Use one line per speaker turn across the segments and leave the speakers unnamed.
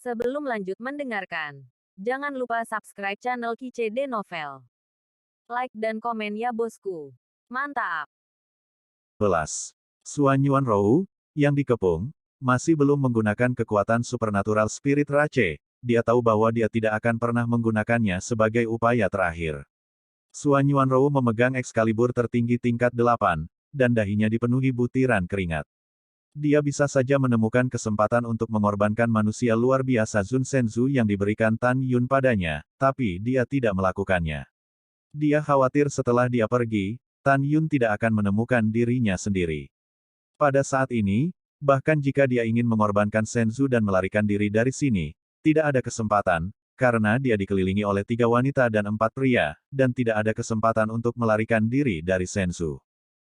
Sebelum lanjut mendengarkan, jangan lupa subscribe channel KCD Novel. Like dan komen ya bosku. Mantap.
11. Suan Yuanrou, yang dikepung, masih belum menggunakan kekuatan supernatural spirit Rache. Dia tahu bahwa dia tidak akan pernah menggunakannya sebagai upaya terakhir. Suan Yuanrou memegang Excalibur tertinggi tingkat 8, dan dahinya dipenuhi butiran keringat. Dia bisa saja menemukan kesempatan untuk mengorbankan manusia luar biasa Zun Senzu yang diberikan Tan Yun padanya, tapi dia tidak melakukannya. Dia khawatir setelah dia pergi, Tan Yun tidak akan menemukan dirinya sendiri. Pada saat ini, bahkan jika dia ingin mengorbankan Senzu dan melarikan diri dari sini, tidak ada kesempatan, karena dia dikelilingi oleh 3 wanita dan 4 pria, dan tidak ada kesempatan untuk melarikan diri dari Senzu.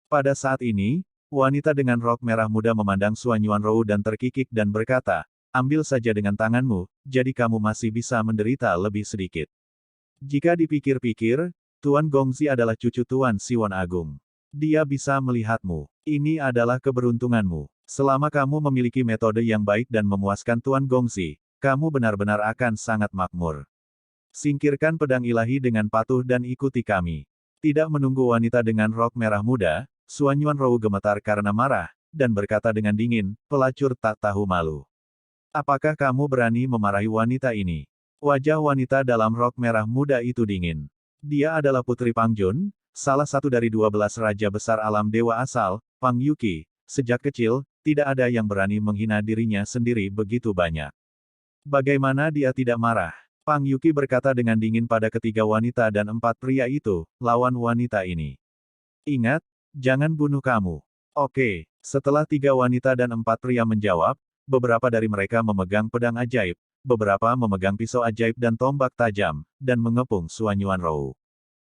Pada saat ini, wanita dengan rok merah muda memandang Suan Yuanrou dan terkikik dan berkata, "Ambil saja dengan tanganmu, jadi kamu masih bisa menderita lebih sedikit." Jika dipikir-pikir, Tuan Gongzi adalah cucu Tuan Siwon Agung. Dia bisa melihatmu. Ini adalah keberuntunganmu. Selama kamu memiliki metode yang baik dan memuaskan Tuan Gongzi, kamu benar-benar akan sangat makmur. Singkirkan pedang ilahi dengan patuh dan ikuti kami. Tidak menunggu wanita dengan rok merah muda, Suan Yuanrou gemetar karena marah, dan berkata dengan dingin, "Pelacur tak tahu malu. Apakah kamu berani memarahi wanita ini?" Wajah wanita dalam rok merah muda itu dingin. Dia adalah Putri Pang Jun, salah satu dari 12 Raja Besar Alam Dewa asal, Pang Yuki. Sejak kecil, tidak ada yang berani menghina dirinya sendiri begitu banyak. Bagaimana dia tidak marah? Pang Yuki berkata dengan dingin pada ketiga wanita dan 4 pria itu, lawan wanita ini. "Ingat, jangan bunuh kamu." Oke, setelah 3 wanita dan 4 pria menjawab, beberapa dari mereka memegang pedang ajaib, beberapa memegang pisau ajaib dan tombak tajam, dan mengepung Suan Yuanrou.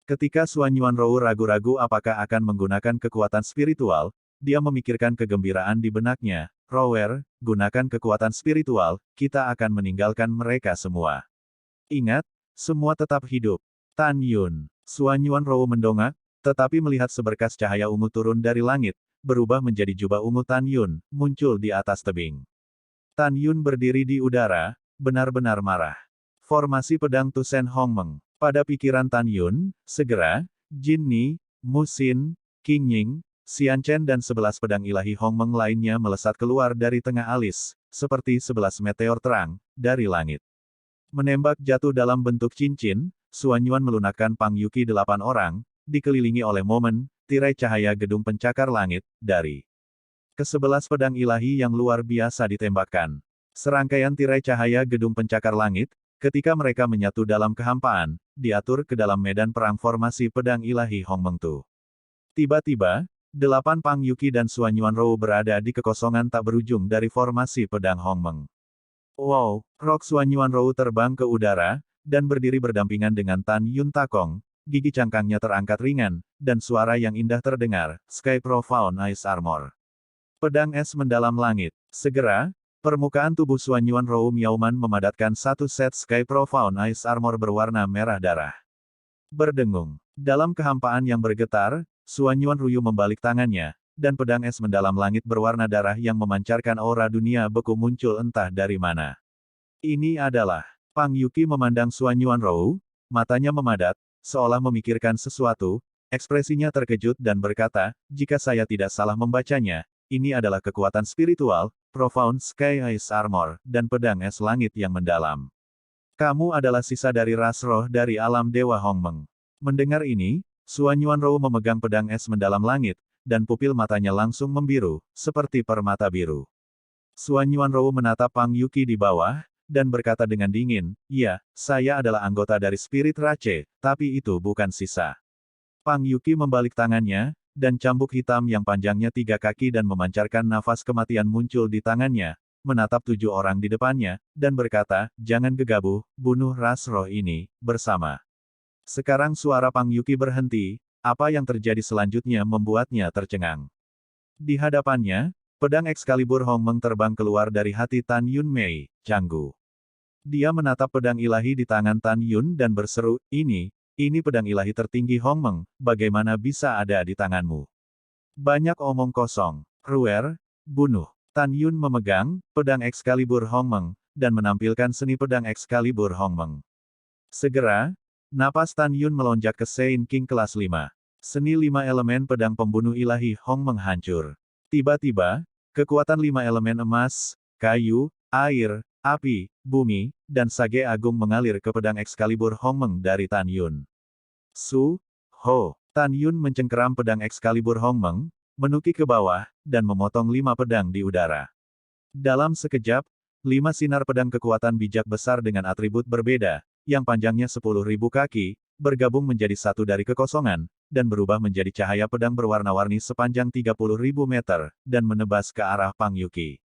Ketika Suan Yuanrou ragu-ragu apakah akan menggunakan kekuatan spiritual, dia memikirkan kegembiraan di benaknya, "Rower, gunakan kekuatan spiritual, kita akan meninggalkan mereka semua. Ingat, semua tetap hidup." Tan Yun. Suan Yuanrou mendongak, tetapi melihat seberkas cahaya ungu turun dari langit, berubah menjadi jubah ungu Tan Yun, muncul di atas tebing. Tan Yun berdiri di udara, benar-benar marah. Formasi pedang Tusen Hongmeng. Pada pikiran Tan Yun, segera, Jin Ni, Mu Xin, Qing Ying, Xian Chen dan 11 pedang ilahi Hongmeng lainnya melesat keluar dari tengah alis, seperti 11 meteor terang, dari langit. Menembak jatuh dalam bentuk cincin, Suan Yuan melunakkan Pang Yuki 8 orang, dikelilingi oleh momen, tirai cahaya gedung pencakar langit, dari ke-11 pedang ilahi yang luar biasa ditembakkan. Serangkaian tirai cahaya gedung pencakar langit, ketika mereka menyatu dalam kehampaan, diatur ke dalam medan perang formasi pedang ilahi Hongmeng Tu. Tiba-tiba, 8 Pang Yuki dan Suan Yuanrou berada di kekosongan tak berujung dari formasi pedang Hongmeng. Wow, rok Suan Yuanrou terbang ke udara, dan berdiri berdampingan dengan Tan Yun Takong, gigi cangkangnya terangkat ringan, dan suara yang indah terdengar, "Sky Profound Ice Armor." Pedang es mendalam langit. Segera, permukaan tubuh Suan Yuanrou Miaoman memadatkan satu set Sky Profound Ice Armor berwarna merah darah. Berdengung. Dalam kehampaan yang bergetar, Suan Yuanrou membalik tangannya, dan pedang es mendalam langit berwarna darah yang memancarkan aura dunia beku muncul entah dari mana. Ini adalah. Pang Yuki memandang Suan Yuanrou, matanya memadat, seolah memikirkan sesuatu, ekspresinya terkejut dan berkata, "Jika saya tidak salah membacanya, ini adalah kekuatan spiritual, Profound Sky Ice Armor, dan pedang es langit yang mendalam. Kamu adalah sisa dari ras roh dari alam Dewa Hongmeng." Mendengar ini, Suan Yuanrou memegang pedang es mendalam langit, dan pupil matanya langsung membiru, seperti permata biru. Suan Yuanrou menatap Pang Yuki di bawah, dan berkata dengan dingin, "Ya, saya adalah anggota dari Spirit Rache, tapi itu bukan sisa." Pang Yuki membalik tangannya, dan cambuk hitam yang panjangnya 3 kaki dan memancarkan nafas kematian muncul di tangannya, menatap 7 orang di depannya, dan berkata, "Jangan gegabah, bunuh ras roh ini, bersama." Sekarang suara Pang Yuki berhenti, apa yang terjadi selanjutnya membuatnya tercengang. Di hadapannya, pedang Excalibur Hongmeng terbang keluar dari hati Tan Yun Mei, Canggu. Dia menatap pedang ilahi di tangan Tan Yun dan berseru, Ini pedang ilahi tertinggi Hongmeng, bagaimana bisa ada di tanganmu?" "Banyak omong kosong. Ruer, bunuh." Tan Yun memegang pedang Excalibur Hongmeng, dan menampilkan seni pedang Excalibur Hongmeng. Segera, napas Tan Yun melonjak ke Saint King kelas 5. Seni 5 elemen pedang pembunuh ilahi Hongmeng hancur. Tiba-tiba, kekuatan 5 elemen emas, kayu, air, api, bumi, dan sage agung mengalir ke pedang Excalibur Hongmeng dari Tan Yun. Su, Ho, Tan Yun mencengkeram pedang Excalibur Hongmeng, menukik ke bawah, dan memotong 5 pedang di udara. Dalam sekejap, 5 sinar pedang kekuatan bijak besar dengan atribut berbeda, yang panjangnya 10.000 kaki, bergabung menjadi satu dari kekosongan, dan berubah menjadi cahaya pedang berwarna-warni sepanjang 30.000 meter, dan menebas ke arah Pang Yuqi.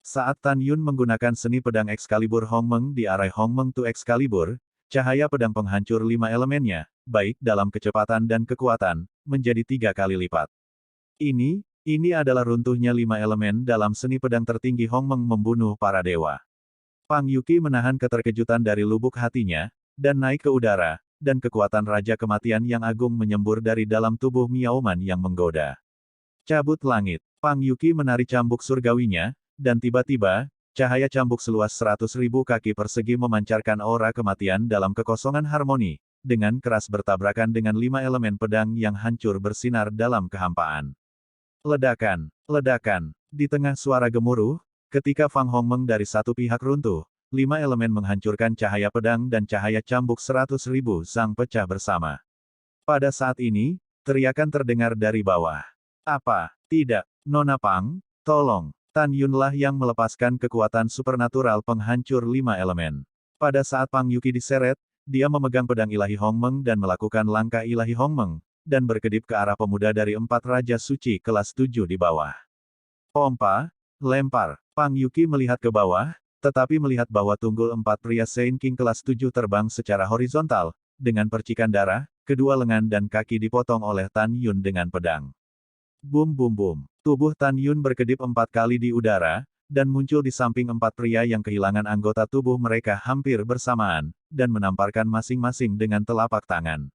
Saat Tan Yun menggunakan seni pedang Excalibur Hongmeng di arah Hongmeng to Excalibur, cahaya pedang penghancur 5 elemennya, baik dalam kecepatan dan kekuatan, menjadi 3 kali lipat. Ini adalah runtuhnya 5 elemen dalam seni pedang tertinggi Hongmeng membunuh para dewa. Pang Yuqi menahan keterkejutan dari lubuk hatinya, dan naik ke udara, dan kekuatan Raja Kematian yang agung menyembur dari dalam tubuh Miaoman yang menggoda. Cabut langit. Pang Yuqi menari cambuk surgawinya, dan tiba-tiba, cahaya cambuk seluas 100.000 kaki persegi memancarkan aura kematian dalam kekosongan harmoni, dengan keras bertabrakan dengan 5 elemen pedang yang hancur bersinar dalam kehampaan. Ledakan, ledakan. Di tengah suara gemuruh, ketika Fang Hongmeng dari satu pihak runtuh, 5 elemen menghancurkan cahaya pedang dan cahaya cambuk 100.000 zang pecah bersama. Pada saat ini, teriakan terdengar dari bawah. Apa? Tidak, Nona Pang, tolong. Tan Yunlah yang melepaskan kekuatan supernatural penghancur 5 elemen. Pada saat Pang Yuqi diseret, dia memegang pedang ilahi Hongmeng dan melakukan langkah ilahi Hongmeng, dan berkedip ke arah pemuda dari 4 Raja Suci kelas 7 di bawah. Pompa, lempar. Pang Yuqi melihat ke bawah, tetapi melihat bahwa tunggul 4 pria Saint King kelas 7 terbang secara horizontal, dengan percikan darah, kedua lengan dan kaki dipotong oleh Tan Yun dengan pedang. Bum bum bum. Tubuh Tan Yun berkedip 4 kali di udara, dan muncul di samping 4 pria yang kehilangan anggota tubuh mereka hampir bersamaan, dan menamparkan masing-masing dengan telapak tangan.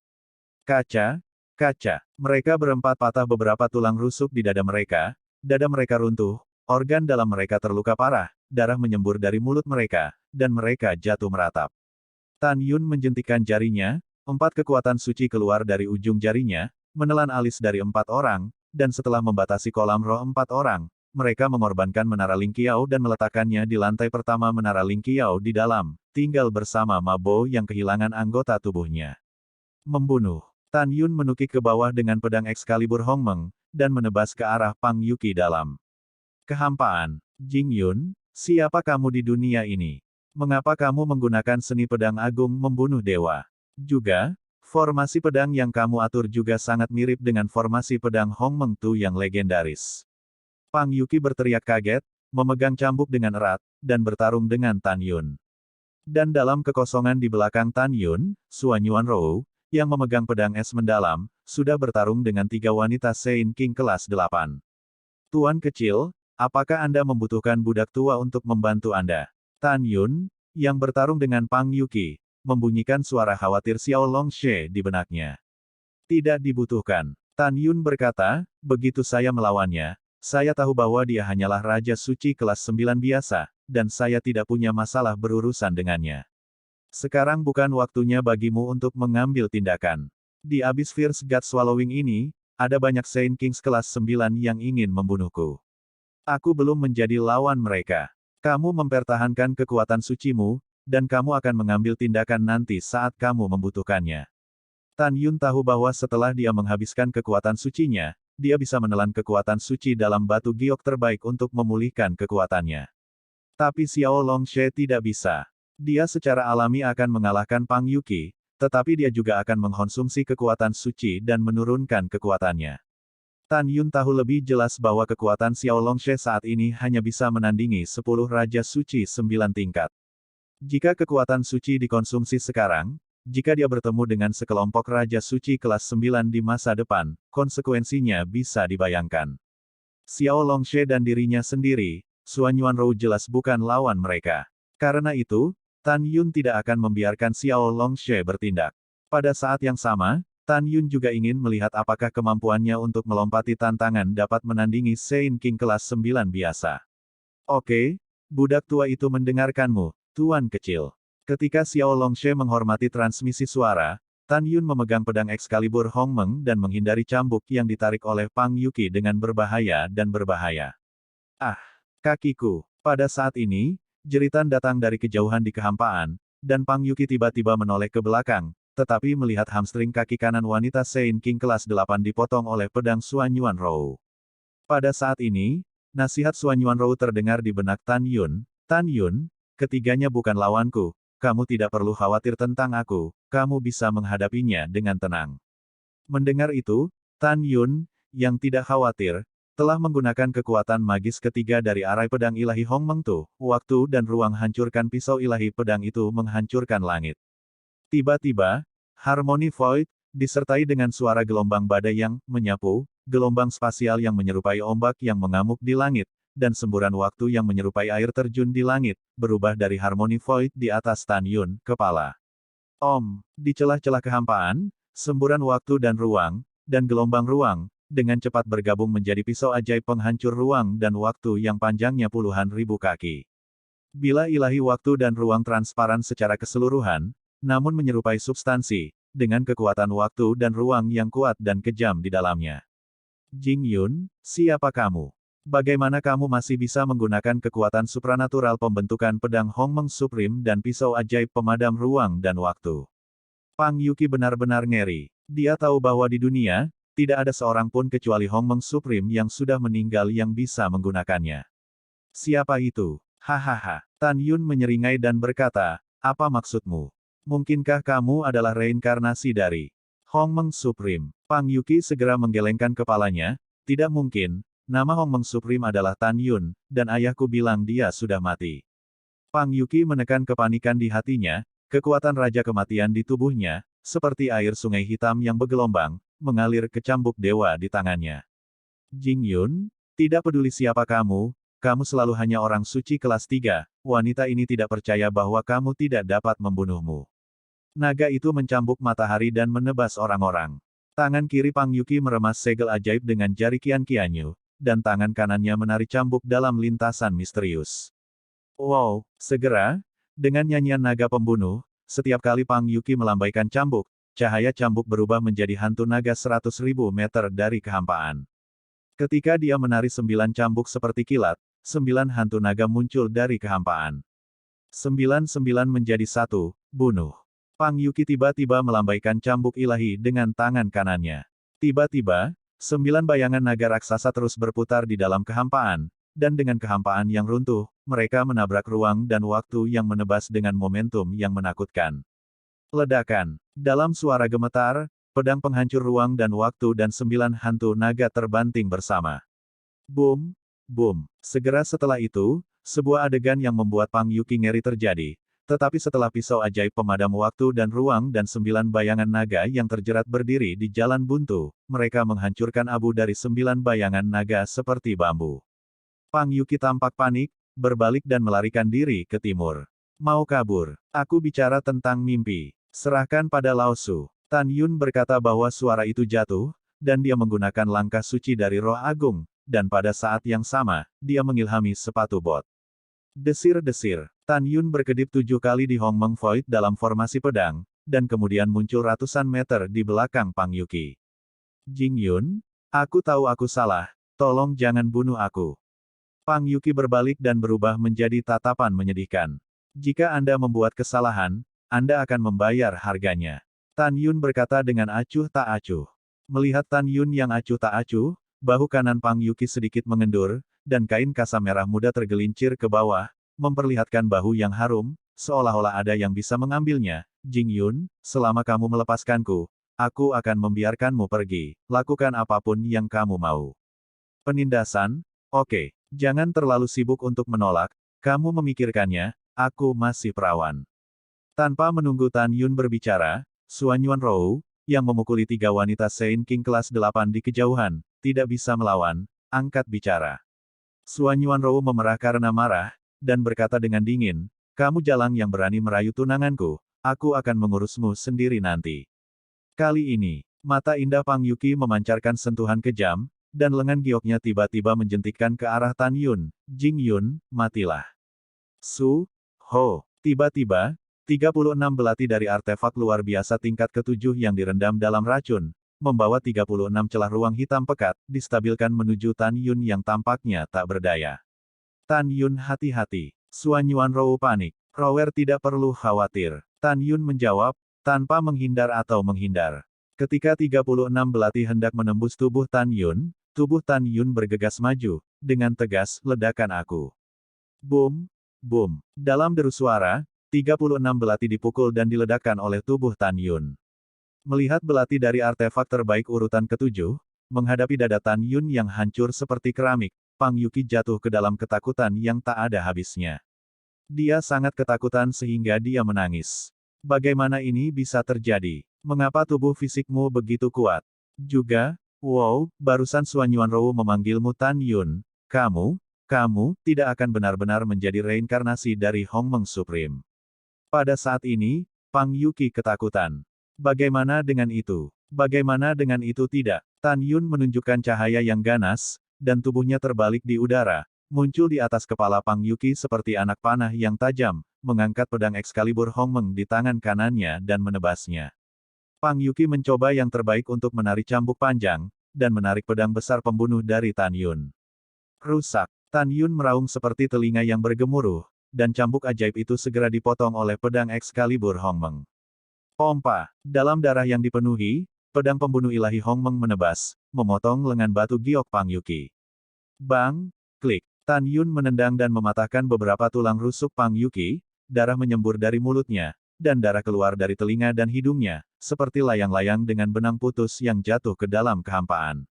Kaca, kaca. Mereka berempat patah beberapa tulang rusuk di dada mereka runtuh, organ dalam mereka terluka parah, darah menyembur dari mulut mereka, dan mereka jatuh meratap. Tan Yun menjentikan jarinya, 4 kekuatan suci keluar dari ujung jarinya, menelan alis dari 4 orang, dan setelah membatasi kolam roh 4 orang, mereka mengorbankan Menara Ling Qiao dan meletakkannya di lantai pertama Menara Ling Qiao di dalam, tinggal bersama Ma Bo yang kehilangan anggota tubuhnya. Membunuh. Tan Yun menukik ke bawah dengan pedang Excalibur Hongmeng, dan menebas ke arah Pang Yuqi dalam kehampaan. Jing Yun, siapa kamu di dunia ini? Mengapa kamu menggunakan seni pedang agung membunuh dewa? Juga, formasi pedang yang kamu atur juga sangat mirip dengan formasi pedang Hongmeng Tu yang legendaris. Pang Yuqi berteriak kaget, memegang cambuk dengan erat, dan bertarung dengan Tan Yun. Dan dalam kekosongan di belakang Tan Yun, Suan Yuanrou, yang memegang pedang es mendalam, sudah bertarung dengan 3 wanita Saint King kelas 8. Tuan kecil, apakah Anda membutuhkan budak tua untuk membantu Anda? Tan Yun, yang bertarung dengan Pang Yuqi, membunyikan suara khawatir Xiao Longshe di benaknya. Tidak dibutuhkan. Tan Yun berkata, begitu saya melawannya, saya tahu bahwa dia hanyalah Raja Suci kelas 9 biasa, dan saya tidak punya masalah berurusan dengannya. Sekarang bukan waktunya bagimu untuk mengambil tindakan. Di Abyss Fierce God Swallowing ini, ada banyak Saint Kings kelas 9 yang ingin membunuhku. Aku belum menjadi lawan mereka. Kamu mempertahankan kekuatan sucimu, dan kamu akan mengambil tindakan nanti saat kamu membutuhkannya. Tan Yun tahu bahwa setelah dia menghabiskan kekuatan sucinya, dia bisa menelan kekuatan suci dalam batu giok terbaik untuk memulihkan kekuatannya. Tapi Xiao Longshe tidak bisa. Dia secara alami akan mengalahkan Pang Yuqi, tetapi dia juga akan mengkonsumsi kekuatan suci dan menurunkan kekuatannya. Tan Yun tahu lebih jelas bahwa kekuatan Xiao Longshe saat ini hanya bisa menandingi 10 Raja Suci 9 tingkat. Jika kekuatan suci dikonsumsi sekarang, jika dia bertemu dengan sekelompok Raja Suci kelas 9 di masa depan, konsekuensinya bisa dibayangkan. Xiao Longshe dan dirinya sendiri, Suan Yuanrou jelas bukan lawan mereka. Karena itu, Tan Yun tidak akan membiarkan Xiao Longshe bertindak. Pada saat yang sama, Tan Yun juga ingin melihat apakah kemampuannya untuk melompati tantangan dapat menandingi Saint King kelas 9 biasa. Oke, Budak tua itu mendengarkanmu, tuan kecil. Ketika Xiao Longshe menghormati transmisi suara, Tan Yun memegang pedang Excalibur Hongmeng dan menghindari cambuk yang ditarik oleh Pang Yuki dengan berbahaya dan berbahaya. Ah! Kakiku! Pada saat ini, jeritan datang dari kejauhan di kehampaan, dan Pang Yuki tiba-tiba menoleh ke belakang, tetapi melihat hamstring kaki kanan wanita Sein King kelas 8 dipotong oleh pedang Xuan Yuan Rou. Pada saat ini, nasihat Xuan Yuan Rou terdengar di benak Tan Yun. Tan Yun, ketiganya bukan lawanku, kamu tidak perlu khawatir tentang aku, kamu bisa menghadapinya dengan tenang. Mendengar itu, Tan Yun, yang tidak khawatir, telah menggunakan kekuatan magis ketiga dari arai pedang ilahi Hongmeng Tu, waktu dan ruang hancurkan pisau ilahi pedang itu menghancurkan langit. Tiba-tiba, harmoni void, disertai dengan suara gelombang badai yang menyapu, gelombang spasial yang menyerupai ombak yang mengamuk di langit, dan semburan waktu yang menyerupai air terjun di langit, berubah dari harmoni void di atas Tan Yun, kepala. Di celah-celah kehampaan, semburan waktu dan ruang, dan gelombang ruang, dengan cepat bergabung menjadi pisau ajaib penghancur ruang dan waktu yang panjangnya puluhan ribu kaki. Bila ilahi waktu dan ruang transparan secara keseluruhan, namun menyerupai substansi, dengan kekuatan waktu dan ruang yang kuat dan kejam di dalamnya. Jing Yun, siapa kamu? Bagaimana kamu masih bisa menggunakan kekuatan supranatural pembentukan pedang Hongmeng Supreme dan pisau ajaib pemadam ruang dan waktu? Pang Yuki benar-benar ngeri. Dia tahu bahwa di dunia, tidak ada seorang pun kecuali Hongmeng Supreme yang sudah meninggal yang bisa menggunakannya. Siapa itu? Hahaha. Tan Yun menyeringai dan berkata, apa maksudmu? Mungkinkah kamu adalah reinkarnasi dari Hongmeng Supreme? Pang Yuki segera menggelengkan kepalanya, tidak mungkin, nama Hongmeng Supreme adalah Tan Yun, dan ayahku bilang dia sudah mati. Pang Yuki menekan kepanikan di hatinya, kekuatan Raja Kematian di tubuhnya, seperti air sungai hitam yang bergelombang, mengalir ke cambuk dewa di tangannya. Jing Yun, tidak peduli siapa kamu selalu hanya orang suci kelas 3, wanita ini tidak percaya bahwa kamu tidak dapat membunuhmu. Naga itu mencambuk matahari dan menebas orang-orang. Tangan kiri Pang Yuki meremas segel ajaib dengan jari Qian Qianyu, dan tangan kanannya menarik cambuk dalam lintasan misterius. Wow, segera, dengan nyanyian naga pembunuh, setiap kali Pang Yuki melambaikan cambuk, cahaya cambuk berubah menjadi hantu naga 100.000 meter dari kehampaan. Ketika dia menari 9 cambuk seperti kilat, 9 hantu naga muncul dari kehampaan. 9 menjadi 1, bunuh. Pang Yuki tiba-tiba melambaikan cambuk ilahi dengan tangan kanannya. Tiba-tiba, 9 bayangan naga raksasa terus berputar di dalam kehampaan, dan dengan kehampaan yang runtuh, mereka menabrak ruang dan waktu yang menebas dengan momentum yang menakutkan. Ledakan. Dalam suara gemetar, pedang penghancur ruang dan waktu dan 9 hantu naga terbanting bersama. Boom, boom. Segera setelah itu, sebuah adegan yang membuat Pang Yuki ngeri terjadi. Tetapi setelah pisau ajaib pemadam waktu dan ruang dan 9 bayangan naga yang terjerat berdiri di jalan buntu, mereka menghancurkan abu dari 9 bayangan naga seperti bambu. Pang Yuki tampak panik, berbalik dan melarikan diri ke timur. Mau kabur. Aku bicara tentang mimpi. Serahkan pada Lao Su. Tan Yun berkata bahwa suara itu jatuh, dan dia menggunakan langkah suci dari roh agung, dan pada saat yang sama, dia mengilhami sepatu bot. Desir-desir. Tan Yun berkedip 7 kali di Hongmeng Void dalam formasi pedang, dan kemudian muncul ratusan meter di belakang Pang Yuki. Jing Yun, aku tahu aku salah, tolong jangan bunuh aku. Pang Yuki berbalik dan berubah menjadi tatapan menyedihkan. Jika Anda membuat kesalahan, Anda akan membayar harganya. Tan Yun berkata dengan acuh tak acuh. Melihat Tan Yun yang acuh tak acuh, bahu kanan Pang Yuki sedikit mengendur, dan kain kasa merah muda tergelincir ke bawah, memperlihatkan bahu yang harum, seolah-olah ada yang bisa mengambilnya. Jing Yun, selama kamu melepaskanku, aku akan membiarkanmu pergi. Lakukan apapun yang kamu mau. Penindasan? Oke. Jangan terlalu sibuk untuk menolak, kamu memikirkannya, aku masih perawan. Tanpa menunggu Tan Yun berbicara, Xuan Yuan Rou, yang memukuli 3 wanita Sein King kelas 8 di kejauhan, tidak bisa melawan, angkat bicara. Xuan Yuan Rou memerah karena marah, dan berkata dengan dingin, kamu jalang yang berani merayu tunanganku, aku akan mengurusmu sendiri nanti. Kali ini, mata indah Pang Yuki memancarkan sentuhan kejam, dan lengan gioknya tiba-tiba menjentikkan ke arah Tan Yun. Jing Yun, matilah. Ho. Tiba-tiba, 36 belati dari artefak luar biasa tingkat ke-7 yang direndam dalam racun, membawa 36 celah ruang hitam pekat, distabilkan menuju Tan Yun yang tampaknya tak berdaya. Tan Yun hati-hati. Suan Yuanrou panik. Rower tidak perlu khawatir. Tan Yun menjawab, tanpa menghindar atau menghindar. Ketika 36 belati hendak menembus tubuh Tan Yun bergegas maju, dengan tegas, ledakan aku. Boom, boom. Dalam deru suara, 36 belati dipukul dan diledakkan oleh tubuh Tan Yun. Melihat belati dari artefak terbaik urutan ke-7, menghadapi dada Tan Yun yang hancur seperti keramik, Pang Yuki jatuh ke dalam ketakutan yang tak ada habisnya. Dia sangat ketakutan sehingga dia menangis. Bagaimana ini bisa terjadi? Mengapa tubuh fisikmu begitu kuat? Juga, wow, barusan Suan Yuanrou memanggilmu Tan Yun. Kamu tidak akan benar-benar menjadi reinkarnasi dari Hongmeng Supreme. Pada saat ini, Pang Yuki ketakutan. Bagaimana dengan itu? Bagaimana dengan itu tidak? Tan Yun menunjukkan cahaya yang ganas, dan tubuhnya terbalik di udara, muncul di atas kepala Pang Yuki seperti anak panah yang tajam, mengangkat pedang Excalibur Hongmeng di tangan kanannya dan menebasnya. Pang Yuki mencoba yang terbaik untuk menarik cambuk panjang, dan menarik pedang besar pembunuh dari Tan Yun. Rusak. Tan Yun meraung seperti telinga yang bergemuruh, dan cambuk ajaib itu segera dipotong oleh pedang Excalibur Hongmeng. Pompa. Dalam darah yang dipenuhi, pedang pembunuh ilahi Hongmeng menebas, memotong lengan batu giok Pang Yuki. Bang! Klik. Tan Yun menendang dan mematahkan beberapa tulang rusuk Pang Yuki, darah menyembur dari mulutnya, dan darah keluar dari telinga dan hidungnya, seperti layang-layang dengan benang putus yang jatuh ke dalam kehampaan.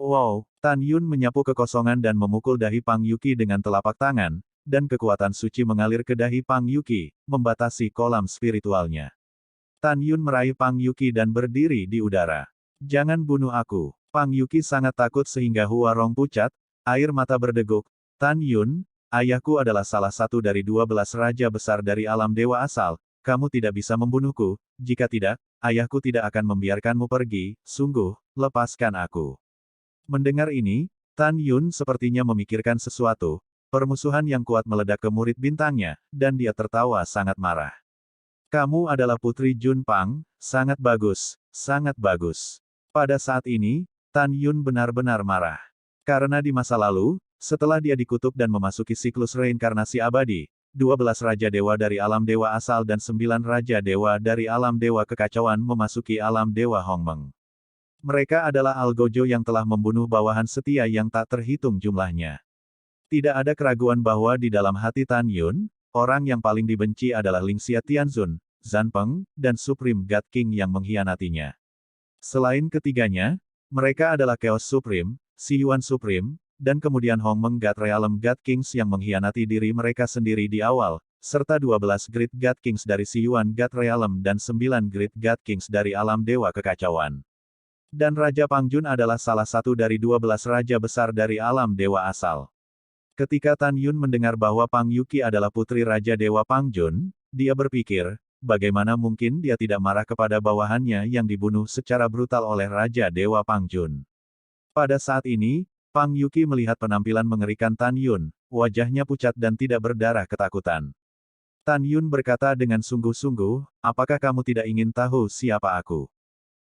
Wow! Tan Yun menyapu kekosongan dan memukul dahi Pang Yuki dengan telapak tangan, dan kekuatan suci mengalir ke dahi Pang Yuki, membatasi kolam spiritualnya. Tan Yun meraih Pang Yuki dan berdiri di udara. Jangan bunuh aku. Pang Yuki sangat takut sehingga Huarong pucat, air mata berdeguk. Tan Yun, ayahku adalah salah satu dari 12 raja besar dari alam dewa asal, kamu tidak bisa membunuhku, jika tidak, ayahku tidak akan membiarkanmu pergi, sungguh, lepaskan aku. Mendengar ini, Tan Yun sepertinya memikirkan sesuatu, permusuhan yang kuat meledak ke murid bintangnya, dan dia tertawa sangat marah. Kamu adalah putri Jun Pang, sangat bagus, sangat bagus. Pada saat ini, Tan Yun benar-benar marah. Karena di masa lalu, setelah dia dikutuk dan memasuki siklus reinkarnasi abadi, 12 Raja Dewa dari alam dewa asal dan 9 Raja Dewa dari alam dewa kekacauan memasuki alam dewa Hongmeng. Mereka adalah algojo yang telah membunuh bawahan setia yang tak terhitung jumlahnya. Tidak ada keraguan bahwa di dalam hati Tan Yun, orang yang paling dibenci adalah Lingxia Tianzun, Zhan Peng, dan Supreme God King yang mengkhianatinya. Selain ketiganya, mereka adalah Chaos Supreme, Si Yuan Supreme, dan kemudian Hongmeng God Realm God Kings yang mengkhianati diri mereka sendiri di awal, serta 12 Great God Kings dari Si Yuan God Realm dan 9 Great God Kings dari alam dewa kekacauan. Dan Raja Pangjun adalah salah satu dari 12 raja besar dari alam dewa asal. Ketika Tan Yun mendengar bahwa Pang Yuki adalah putri Raja Dewa Pangjun, dia berpikir, bagaimana mungkin dia tidak marah kepada bawahannya yang dibunuh secara brutal oleh Raja Dewa Pangjun. Pada saat ini, Pang Yuki melihat penampilan mengerikan Tan Yun, wajahnya pucat dan tidak berdarah ketakutan. Tan Yun berkata dengan sungguh-sungguh, apakah kamu tidak ingin tahu siapa aku?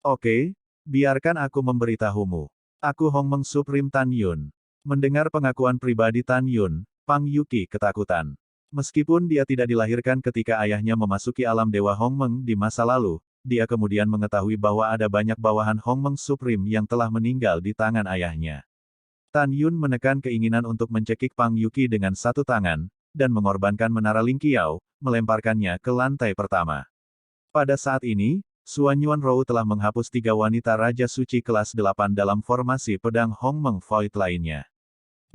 Oke, biarkan aku memberitahumu. Aku Hongmeng Supreme Tan Yun. Mendengar pengakuan pribadi Tan Yun, Pang Yuki ketakutan. Meskipun dia tidak dilahirkan ketika ayahnya memasuki alam dewa Hongmeng di masa lalu, dia kemudian mengetahui bahwa ada banyak bawahan Hongmeng Supreme yang telah meninggal di tangan ayahnya. Tan Yun menekan keinginan untuk mencekik Pang Yuki dengan satu tangan, dan mengorbankan menara Lingqiao, melemparkannya ke lantai pertama. Pada saat ini, Suan Yuanrou telah menghapus 3 wanita Raja Suci kelas 8 dalam formasi pedang Hongmeng Void lainnya.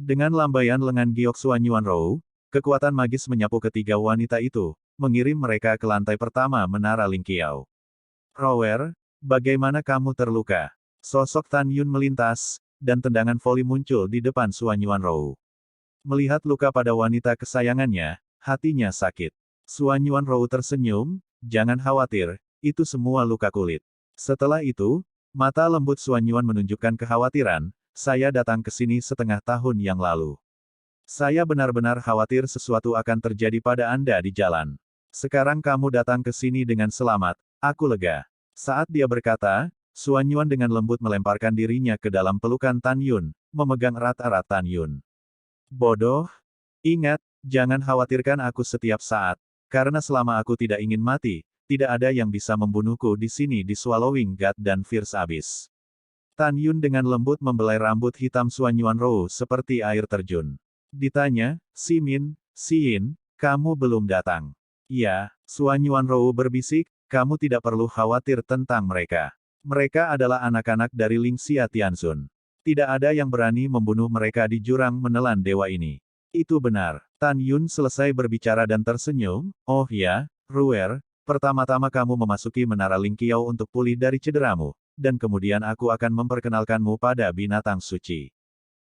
Dengan lambaian lengan giok Suan Yuanrou, kekuatan magis menyapu ketiga wanita itu, mengirim mereka ke lantai pertama menara Lingqiao. Rower, bagaimana kamu terluka? Sosok Tan Yun melintas, dan tendangan voli muncul di depan Suan Yuanrou. Melihat luka pada wanita kesayangannya, hatinya sakit. Suan Yuanrou tersenyum, jangan khawatir, itu semua luka kulit. Setelah itu, mata lembut Suan Yuan menunjukkan kekhawatiran, saya datang ke sini setengah tahun yang lalu. Saya benar-benar khawatir sesuatu akan terjadi pada Anda di jalan. Sekarang kamu datang ke sini dengan selamat, aku lega. Saat dia berkata, Suan Yuan dengan lembut melemparkan dirinya ke dalam pelukan Tan Yun, memegang erat-erat Tan Yun. Bodoh. Ingat, jangan khawatirkan aku setiap saat, karena selama aku tidak ingin mati, tidak ada yang bisa membunuhku di sini di Swallowing God dan Fierce Abyss. Tan Yun dengan lembut membelai rambut hitam Suan Yuan Rou seperti air terjun. Ditanya, Simin, Yin, kamu belum datang. Ya, Suan Yuan Rou berbisik, kamu tidak perlu khawatir tentang mereka. Mereka adalah anak-anak dari Ling Xia Tianzun. Tidak ada yang berani membunuh mereka di jurang menelan dewa ini. Itu benar. Tan Yun selesai berbicara dan tersenyum, oh ya, Ruer, pertama-tama kamu memasuki menara Ling Qiao untuk pulih dari cederamu, dan kemudian aku akan memperkenalkanmu pada binatang suci.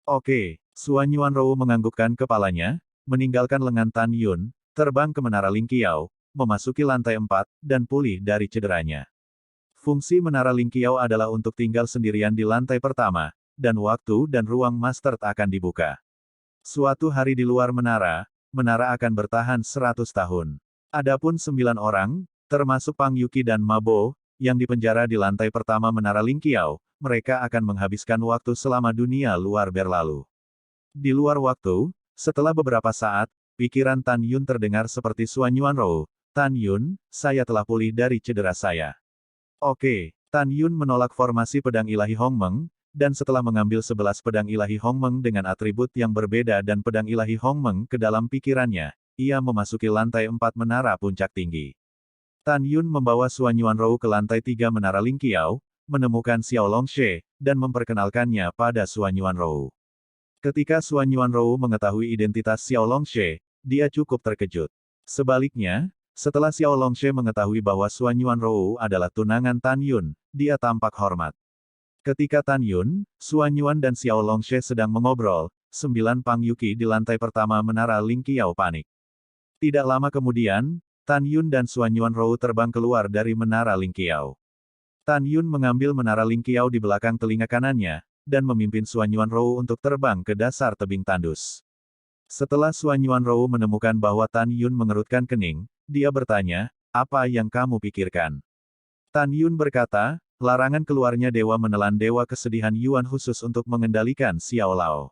Oke, Suan Yuan Rou menganggukkan kepalanya, meninggalkan lengan Tan Yun, terbang ke menara Ling Qiao, memasuki lantai 4, dan pulih dari cederanya. Fungsi menara Ling Qiao adalah untuk tinggal sendirian di lantai pertama, dan waktu dan ruang master akan dibuka. Suatu hari di luar menara, menara akan bertahan 100 tahun. Adapun 9 orang, termasuk Pang Yuqi dan Ma Bo, yang dipenjara di lantai pertama menara Ling Qiao, mereka akan menghabiskan waktu selama dunia luar berlalu. Di luar waktu, setelah beberapa saat, pikiran Tan Yun terdengar seperti Suan Yuan Rou. Tan Yun, saya telah pulih dari cedera saya. Oke, Tan Yun menolak formasi pedang ilahi Hongmeng, dan setelah mengambil 11 pedang ilahi Hongmeng dengan atribut yang berbeda dan pedang ilahi Hongmeng ke dalam pikirannya, ia memasuki lantai 4 menara puncak tinggi. Tan Yun membawa Suan Yuan Rou ke lantai 3 menara Ling Qiao, menemukan Xiao Longshe, dan memperkenalkannya pada Suan Yuan Rou. Ketika Suan Yuan Rou mengetahui identitas Xiao Longshe, dia cukup terkejut. Sebaliknya, setelah Xiao Longshe mengetahui bahwa Suan Yuan Rou adalah tunangan Tan Yun, dia tampak hormat. Ketika Tan Yun, Suan Yuan dan Xiao Longshe sedang mengobrol, 9 Pang Yuqi di lantai pertama menara Ling Qiao panik. Tidak lama kemudian, Tan Yun dan Suan Yuan Rou terbang keluar dari menara Ling Qiao. Tan Yun mengambil menara Ling Qiao di belakang telinga kanannya, dan memimpin Suan Yuan Rou untuk terbang ke dasar tebing tandus. Setelah Suan Yuan Rou menemukan bahwa Tan Yun mengerutkan kening, dia bertanya, apa yang kamu pikirkan? Tan Yun berkata, larangan keluarnya dewa menelan dewa kesedihan Yuan khusus untuk mengendalikan Xiao Lao.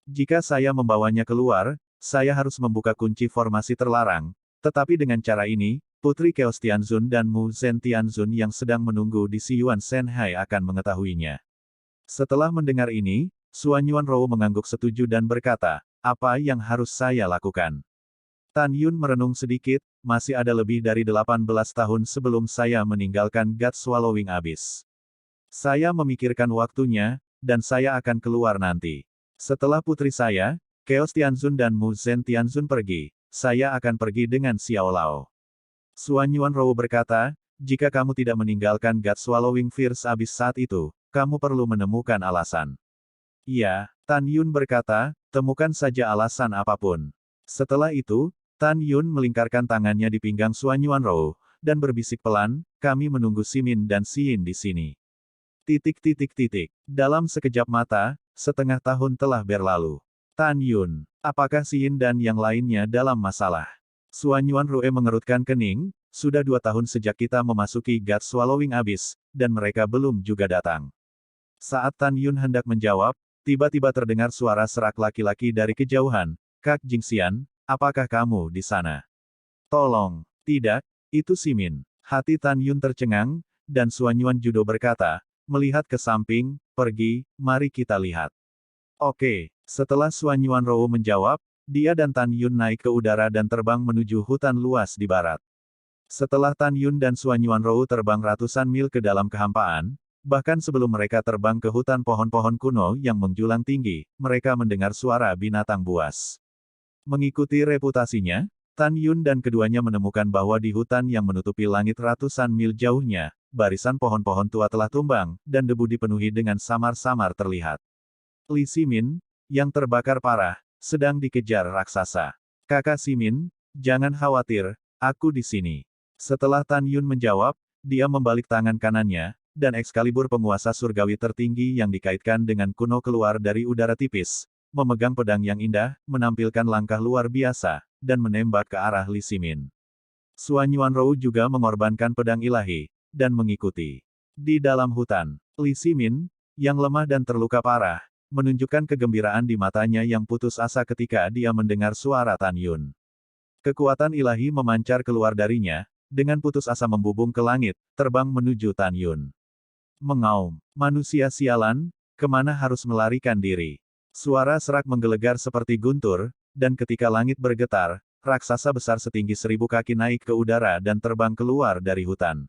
Jika saya membawanya keluar, saya harus membuka kunci formasi terlarang, tetapi dengan cara ini, Putri Chaos Tianzun dan Mu Zhen Tianzun yang sedang menunggu di Xiyuan Shanhai akan mengetahuinya. Setelah mendengar ini, Suan Yuan Rou mengangguk setuju dan berkata, apa yang harus saya lakukan? Tan Yun merenung sedikit, masih ada lebih dari 18 tahun sebelum saya meninggalkan God Swallowing Abyss. Saya memikirkan waktunya, dan saya akan keluar nanti. Setelah putri saya, Chaos Tianzun dan Mu Zhen Tianzun pergi, saya akan pergi dengan Xiao Lao. Suan Yuan Rou berkata, jika kamu tidak meninggalkan God Swallowing Fierce Abyss saat itu, kamu perlu menemukan alasan. Iya, Tan Yun berkata, temukan saja alasan apapun. Setelah itu, Tan Yun melingkarkan tangannya di pinggang Suan Yuan Rou, dan berbisik pelan, kami menunggu Simin dan Yin di sini. Dalam sekejap mata, setengah tahun telah berlalu. Tan Yun, apakah Yin dan yang lainnya dalam masalah? Suan Yuan Rou mengerutkan kening, sudah 2 tahun sejak kita memasuki God Swallowing Abyss, dan mereka belum juga datang. Saat Tan Yun hendak menjawab, tiba-tiba terdengar suara serak laki-laki dari kejauhan, Kak Jingxian, apakah kamu di sana? Tolong, tidak, itu Simin. Hati Tan Yun tercengang, dan Suan Yuan Judo berkata, melihat ke samping, pergi, mari kita lihat. Oke, setelah Suan Yuan Rou menjawab, dia dan Tan Yun naik ke udara dan terbang menuju hutan luas di barat. Setelah Tan Yun dan Suan Yuan Rou terbang ratusan mil ke dalam kehampaan, bahkan sebelum mereka terbang ke hutan pohon-pohon kuno yang menjulang tinggi, mereka mendengar suara binatang buas. Mengikuti reputasinya, Tan Yun dan keduanya menemukan bahwa di hutan yang menutupi langit ratusan mil jauhnya, barisan pohon-pohon tua telah tumbang, dan debu dipenuhi dengan samar-samar terlihat. Li Simin, yang terbakar parah, sedang dikejar raksasa. Kakak Simin, jangan khawatir, aku di sini. Setelah Tan Yun menjawab, dia membalik tangan kanannya, dan Excalibur penguasa surgawi tertinggi yang dikaitkan dengan kuno keluar dari udara tipis, memegang pedang yang indah, menampilkan langkah luar biasa, dan menembak ke arah Li Ximin. Suan Yuanrou juga mengorbankan pedang ilahi, dan mengikuti. Di dalam hutan, Li Ximin, yang lemah dan terluka parah, menunjukkan kegembiraan di matanya yang putus asa ketika dia mendengar suara Tan Yun. Kekuatan ilahi memancar keluar darinya, dengan putus asa membubung ke langit, terbang menuju Tan Yun. Mengaum, manusia sialan, kemana harus melarikan diri? Suara serak menggelegar seperti guntur, dan ketika langit bergetar, raksasa besar setinggi 1000 kaki naik ke udara dan terbang keluar dari hutan.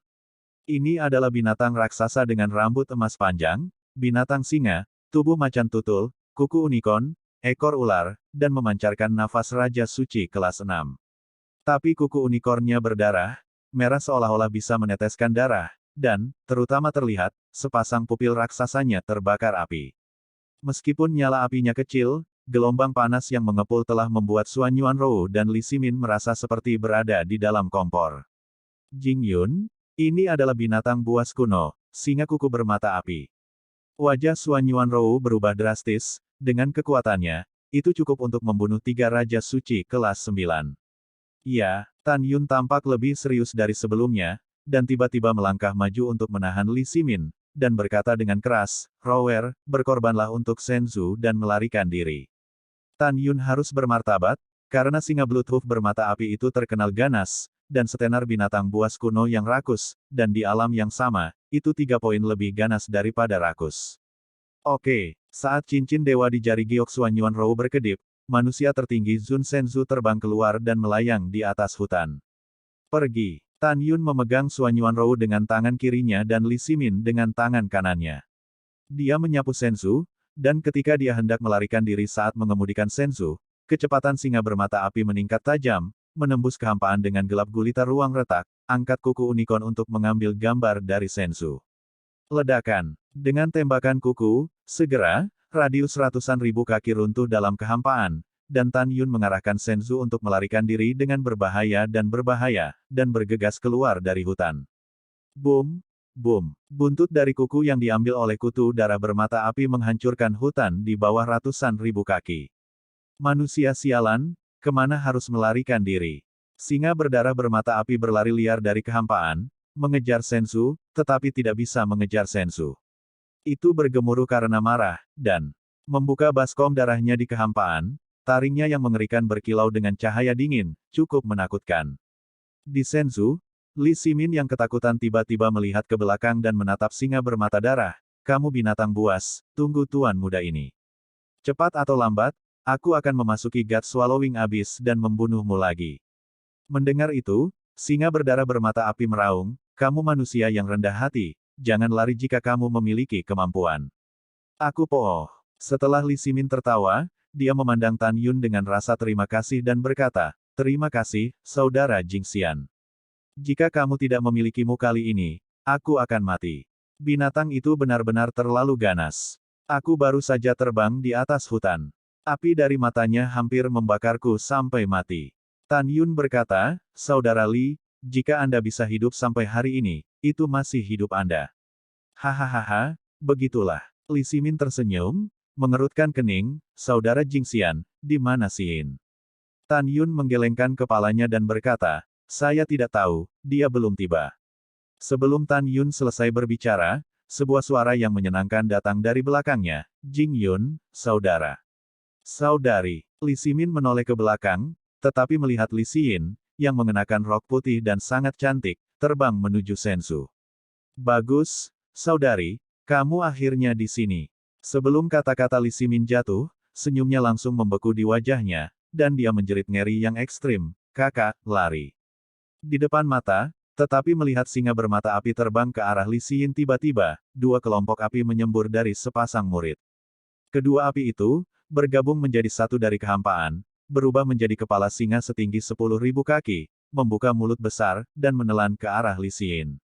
Ini adalah binatang raksasa dengan rambut emas panjang, binatang singa, tubuh macan tutul, kuku unicorn, ekor ular, dan memancarkan nafas Raja Suci kelas 6. Tapi kuku unicornnya berdarah, merah seolah-olah bisa meneteskan darah, dan, terutama terlihat, sepasang pupil raksasanya terbakar api. Meskipun nyala apinya kecil, gelombang panas yang mengepul telah membuat Suan Yuanrou dan Li Ximin merasa seperti berada di dalam kompor. Jing Yun, ini adalah binatang buas kuno, singa kuku bermata api. Wajah Suan Yuanrou berubah drastis, dengan kekuatannya, itu cukup untuk membunuh 3 Raja Suci kelas 9. Ya, Tan Yun tampak lebih serius dari sebelumnya, dan tiba-tiba melangkah maju untuk menahan Li Ximin, dan berkata dengan keras, "Rower, berkorbanlah untuk Senzu dan melarikan diri." Tan Yun harus bermartabat, karena singa Bloodhoof bermata api itu terkenal ganas, dan setenar binatang buas kuno yang rakus, dan di alam yang sama, itu 3 poin lebih ganas daripada rakus. Oke, saat cincin dewa di jari giok Suan Yuanrou berkedip, manusia tertinggi Zun Senzu terbang keluar dan melayang di atas hutan. Pergi. Tan Yun memegang Suan Yuanrou dengan tangan kirinya dan Li Ximin dengan tangan kanannya. Dia menyapu Senzu, dan ketika dia hendak melarikan diri saat mengemudikan Senzu, kecepatan singa bermata api meningkat tajam, menembus kehampaan dengan gelap gulita ruang retak, angkat kuku unicorn untuk mengambil gambar dari Senzu. Ledakan. Dengan tembakan kuku, segera, radius ratusan ribu kaki runtuh dalam kehampaan, dan Tan Yun mengarahkan Senzu untuk melarikan diri dengan berbahaya, dan bergegas keluar dari hutan. Boom! Boom! Buntut dari kuku yang diambil oleh kutu darah bermata api menghancurkan hutan di bawah ratusan ribu kaki. Manusia sialan, kemana harus melarikan diri? Singa berdarah bermata api berlari liar dari kehampaan, mengejar Senzu, tetapi tidak bisa mengejar Senzu. Itu bergemuruh karena marah, dan membuka baskom darahnya di kehampaan, taringnya yang mengerikan berkilau dengan cahaya dingin, cukup menakutkan. Di Senzu, Li Ximin yang ketakutan tiba-tiba melihat ke belakang dan menatap singa bermata darah. "Kamu binatang buas, tunggu tuan muda ini. Cepat atau lambat, aku akan memasuki God Swallowing Abyss dan membunuhmu lagi." Mendengar itu, singa berdarah bermata api meraung, "Kamu manusia yang rendah hati, jangan lari jika kamu memiliki kemampuan." "Aku pooh." Setelah Li Ximin tertawa, dia memandang Tan Yun dengan rasa terima kasih dan berkata, "Terima kasih, saudara Jingxian. Jika kamu tidak memilikimu kali ini, aku akan mati." Binatang itu benar-benar terlalu ganas. Aku baru saja terbang di atas hutan. Api dari matanya hampir membakarku sampai mati. Tan Yun berkata, "Saudara Li, jika Anda bisa hidup sampai hari ini, itu masih hidup Anda." "Hahaha, begitulah." Li Ximin tersenyum, mengerutkan kening, "Saudara Jingxian, di mana Xin?" Tan Yun menggelengkan kepalanya dan berkata, "Saya tidak tahu, dia belum tiba." Sebelum Tan Yun selesai berbicara, sebuah suara yang menyenangkan datang dari belakangnya, "Jing Yun, saudara." "Saudari." Li Ximin menoleh ke belakang, tetapi melihat Li Xin, yang mengenakan rok putih dan sangat cantik, terbang menuju Senzu. "Bagus, saudari, kamu akhirnya di sini." Sebelum kata-kata Li Ximin jatuh, senyumnya langsung membeku di wajahnya, dan dia menjerit ngeri yang ekstrim, "Kakak, lari." Di depan mata, tetapi melihat singa bermata api terbang ke arah Li Xin tiba-tiba, 2 kelompok api menyembur dari sepasang murid. Kedua api itu, bergabung menjadi satu dari kehampaan, berubah menjadi kepala singa setinggi 10.000 kaki, membuka mulut besar, dan menelan ke arah Li Xin.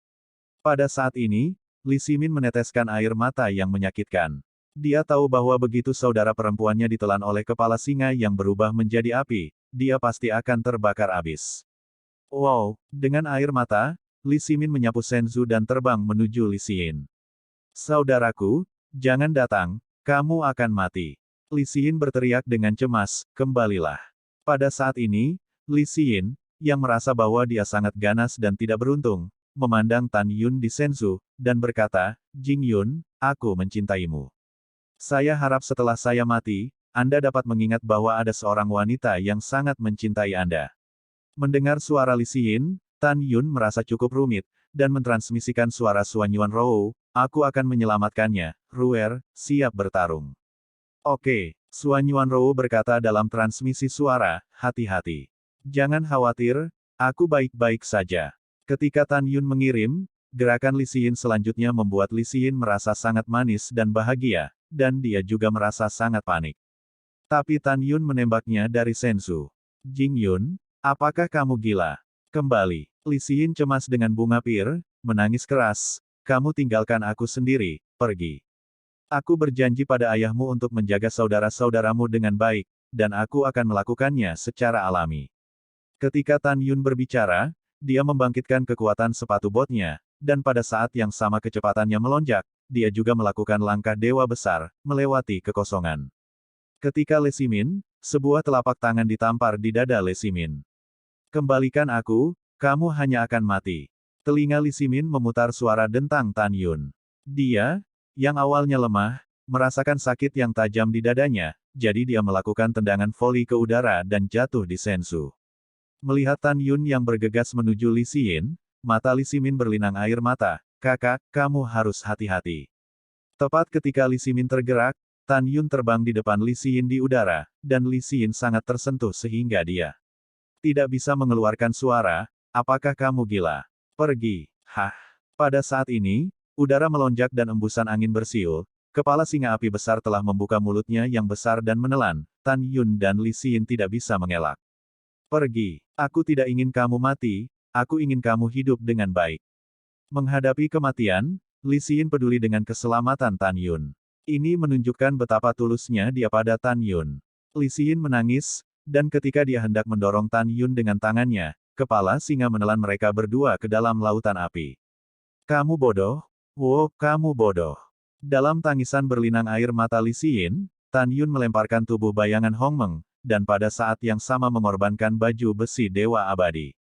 Pada saat ini, Li Ximin meneteskan air mata yang menyakitkan. Dia tahu bahwa begitu saudara perempuannya ditelan oleh kepala singa yang berubah menjadi api, dia pasti akan terbakar habis. Wow, dengan air mata, Li Ximin menyapu Senzu dan terbang menuju Li Xin. "Saudaraku, jangan datang, kamu akan mati." Li Xin berteriak dengan cemas, kembalilah. Pada saat ini, Li Xin, yang merasa bahwa dia sangat ganas dan tidak beruntung, memandang Tan Yun di Senzu, dan berkata, Jing Yun, aku mencintaimu. Saya harap setelah saya mati, Anda dapat mengingat bahwa ada seorang wanita yang sangat mencintai Anda. Mendengar suara Li Xin, Tan Yun merasa cukup rumit, dan mentransmisikan suara Suanyuan Rou, aku akan menyelamatkannya, Ruer, siap bertarung. Oke, Suanyuan Rou berkata dalam transmisi suara, hati-hati. Jangan khawatir, aku baik-baik saja. Ketika Tan Yun mengirim, gerakan Li Xin selanjutnya membuat Li Xin merasa sangat manis dan bahagia, dan dia juga merasa sangat panik. Tapi Tan Yun menembaknya dari Senzu. Jing Yun, apakah kamu gila? Kembali. Li Xin cemas dengan bunga pir, menangis keras. Kamu tinggalkan aku sendiri, pergi. Aku berjanji pada ayahmu untuk menjaga saudara-saudaramu dengan baik, dan aku akan melakukannya secara alami. Ketika Tan Yun berbicara, dia membangkitkan kekuatan sepatu botnya, dan pada saat yang sama kecepatannya melonjak, dia juga melakukan langkah dewa besar, melewati kekosongan. Ketika Li Ximin, sebuah telapak tangan ditampar di dada Li Ximin. Kembalikan aku, kamu hanya akan mati. Telinga Li Ximin memutar suara dentang Tan Yun. Dia, yang awalnya lemah, merasakan sakit yang tajam di dadanya, jadi dia melakukan tendangan voli ke udara dan jatuh di Senzu. Melihat Tan Yun yang bergegas menuju Li Xin, mata Li Ximin berlinang air mata, kakak, kamu harus hati-hati. Tepat ketika Li Ximin tergerak, Tan Yun terbang di depan Li Xin di udara, dan Li Xin sangat tersentuh sehingga dia tidak bisa mengeluarkan suara, apakah kamu gila? Pergi, hah. Pada saat ini, udara melonjak dan embusan angin bersiul, kepala singa api besar telah membuka mulutnya yang besar dan menelan, Tan Yun dan Li Xin tidak bisa mengelak. Pergi, aku tidak ingin kamu mati, aku ingin kamu hidup dengan baik. Menghadapi kematian, Li Xin peduli dengan keselamatan Tan Yun. Ini menunjukkan betapa tulusnya dia pada Tan Yun. Li Xin menangis, dan ketika dia hendak mendorong Tan Yun dengan tangannya, kepala singa menelan mereka berdua ke dalam lautan api. Kamu bodoh? Wow, kamu bodoh. Dalam tangisan berlinang air mata Li Xin, Tan Yun melemparkan tubuh bayangan Hong Meng, dan pada saat yang sama mengorbankan baju besi Dewa Abadi.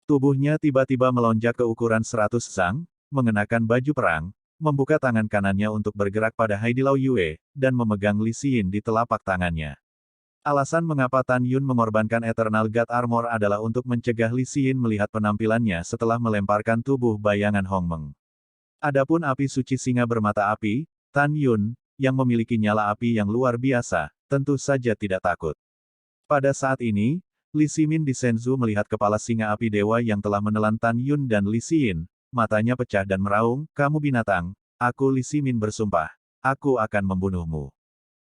Tubuhnya tiba-tiba melonjak ke ukuran 100 zang, mengenakan baju perang, membuka tangan kanannya untuk bergerak pada Haidilau Yue, dan memegang Li Xin di telapak tangannya. Alasan mengapa Tan Yun mengorbankan Eternal God Armor adalah untuk mencegah Li Xin melihat penampilannya setelah melemparkan tubuh bayangan Hong Meng. Adapun api suci singa bermata api, Tan Yun, yang memiliki nyala api yang luar biasa, tentu saja tidak takut. Pada saat ini, Li Ximin di Senzu melihat kepala singa api dewa yang telah menelan Tan Yun dan Li Xin, matanya pecah dan meraung, kamu binatang, aku Li Ximin bersumpah, aku akan membunuhmu.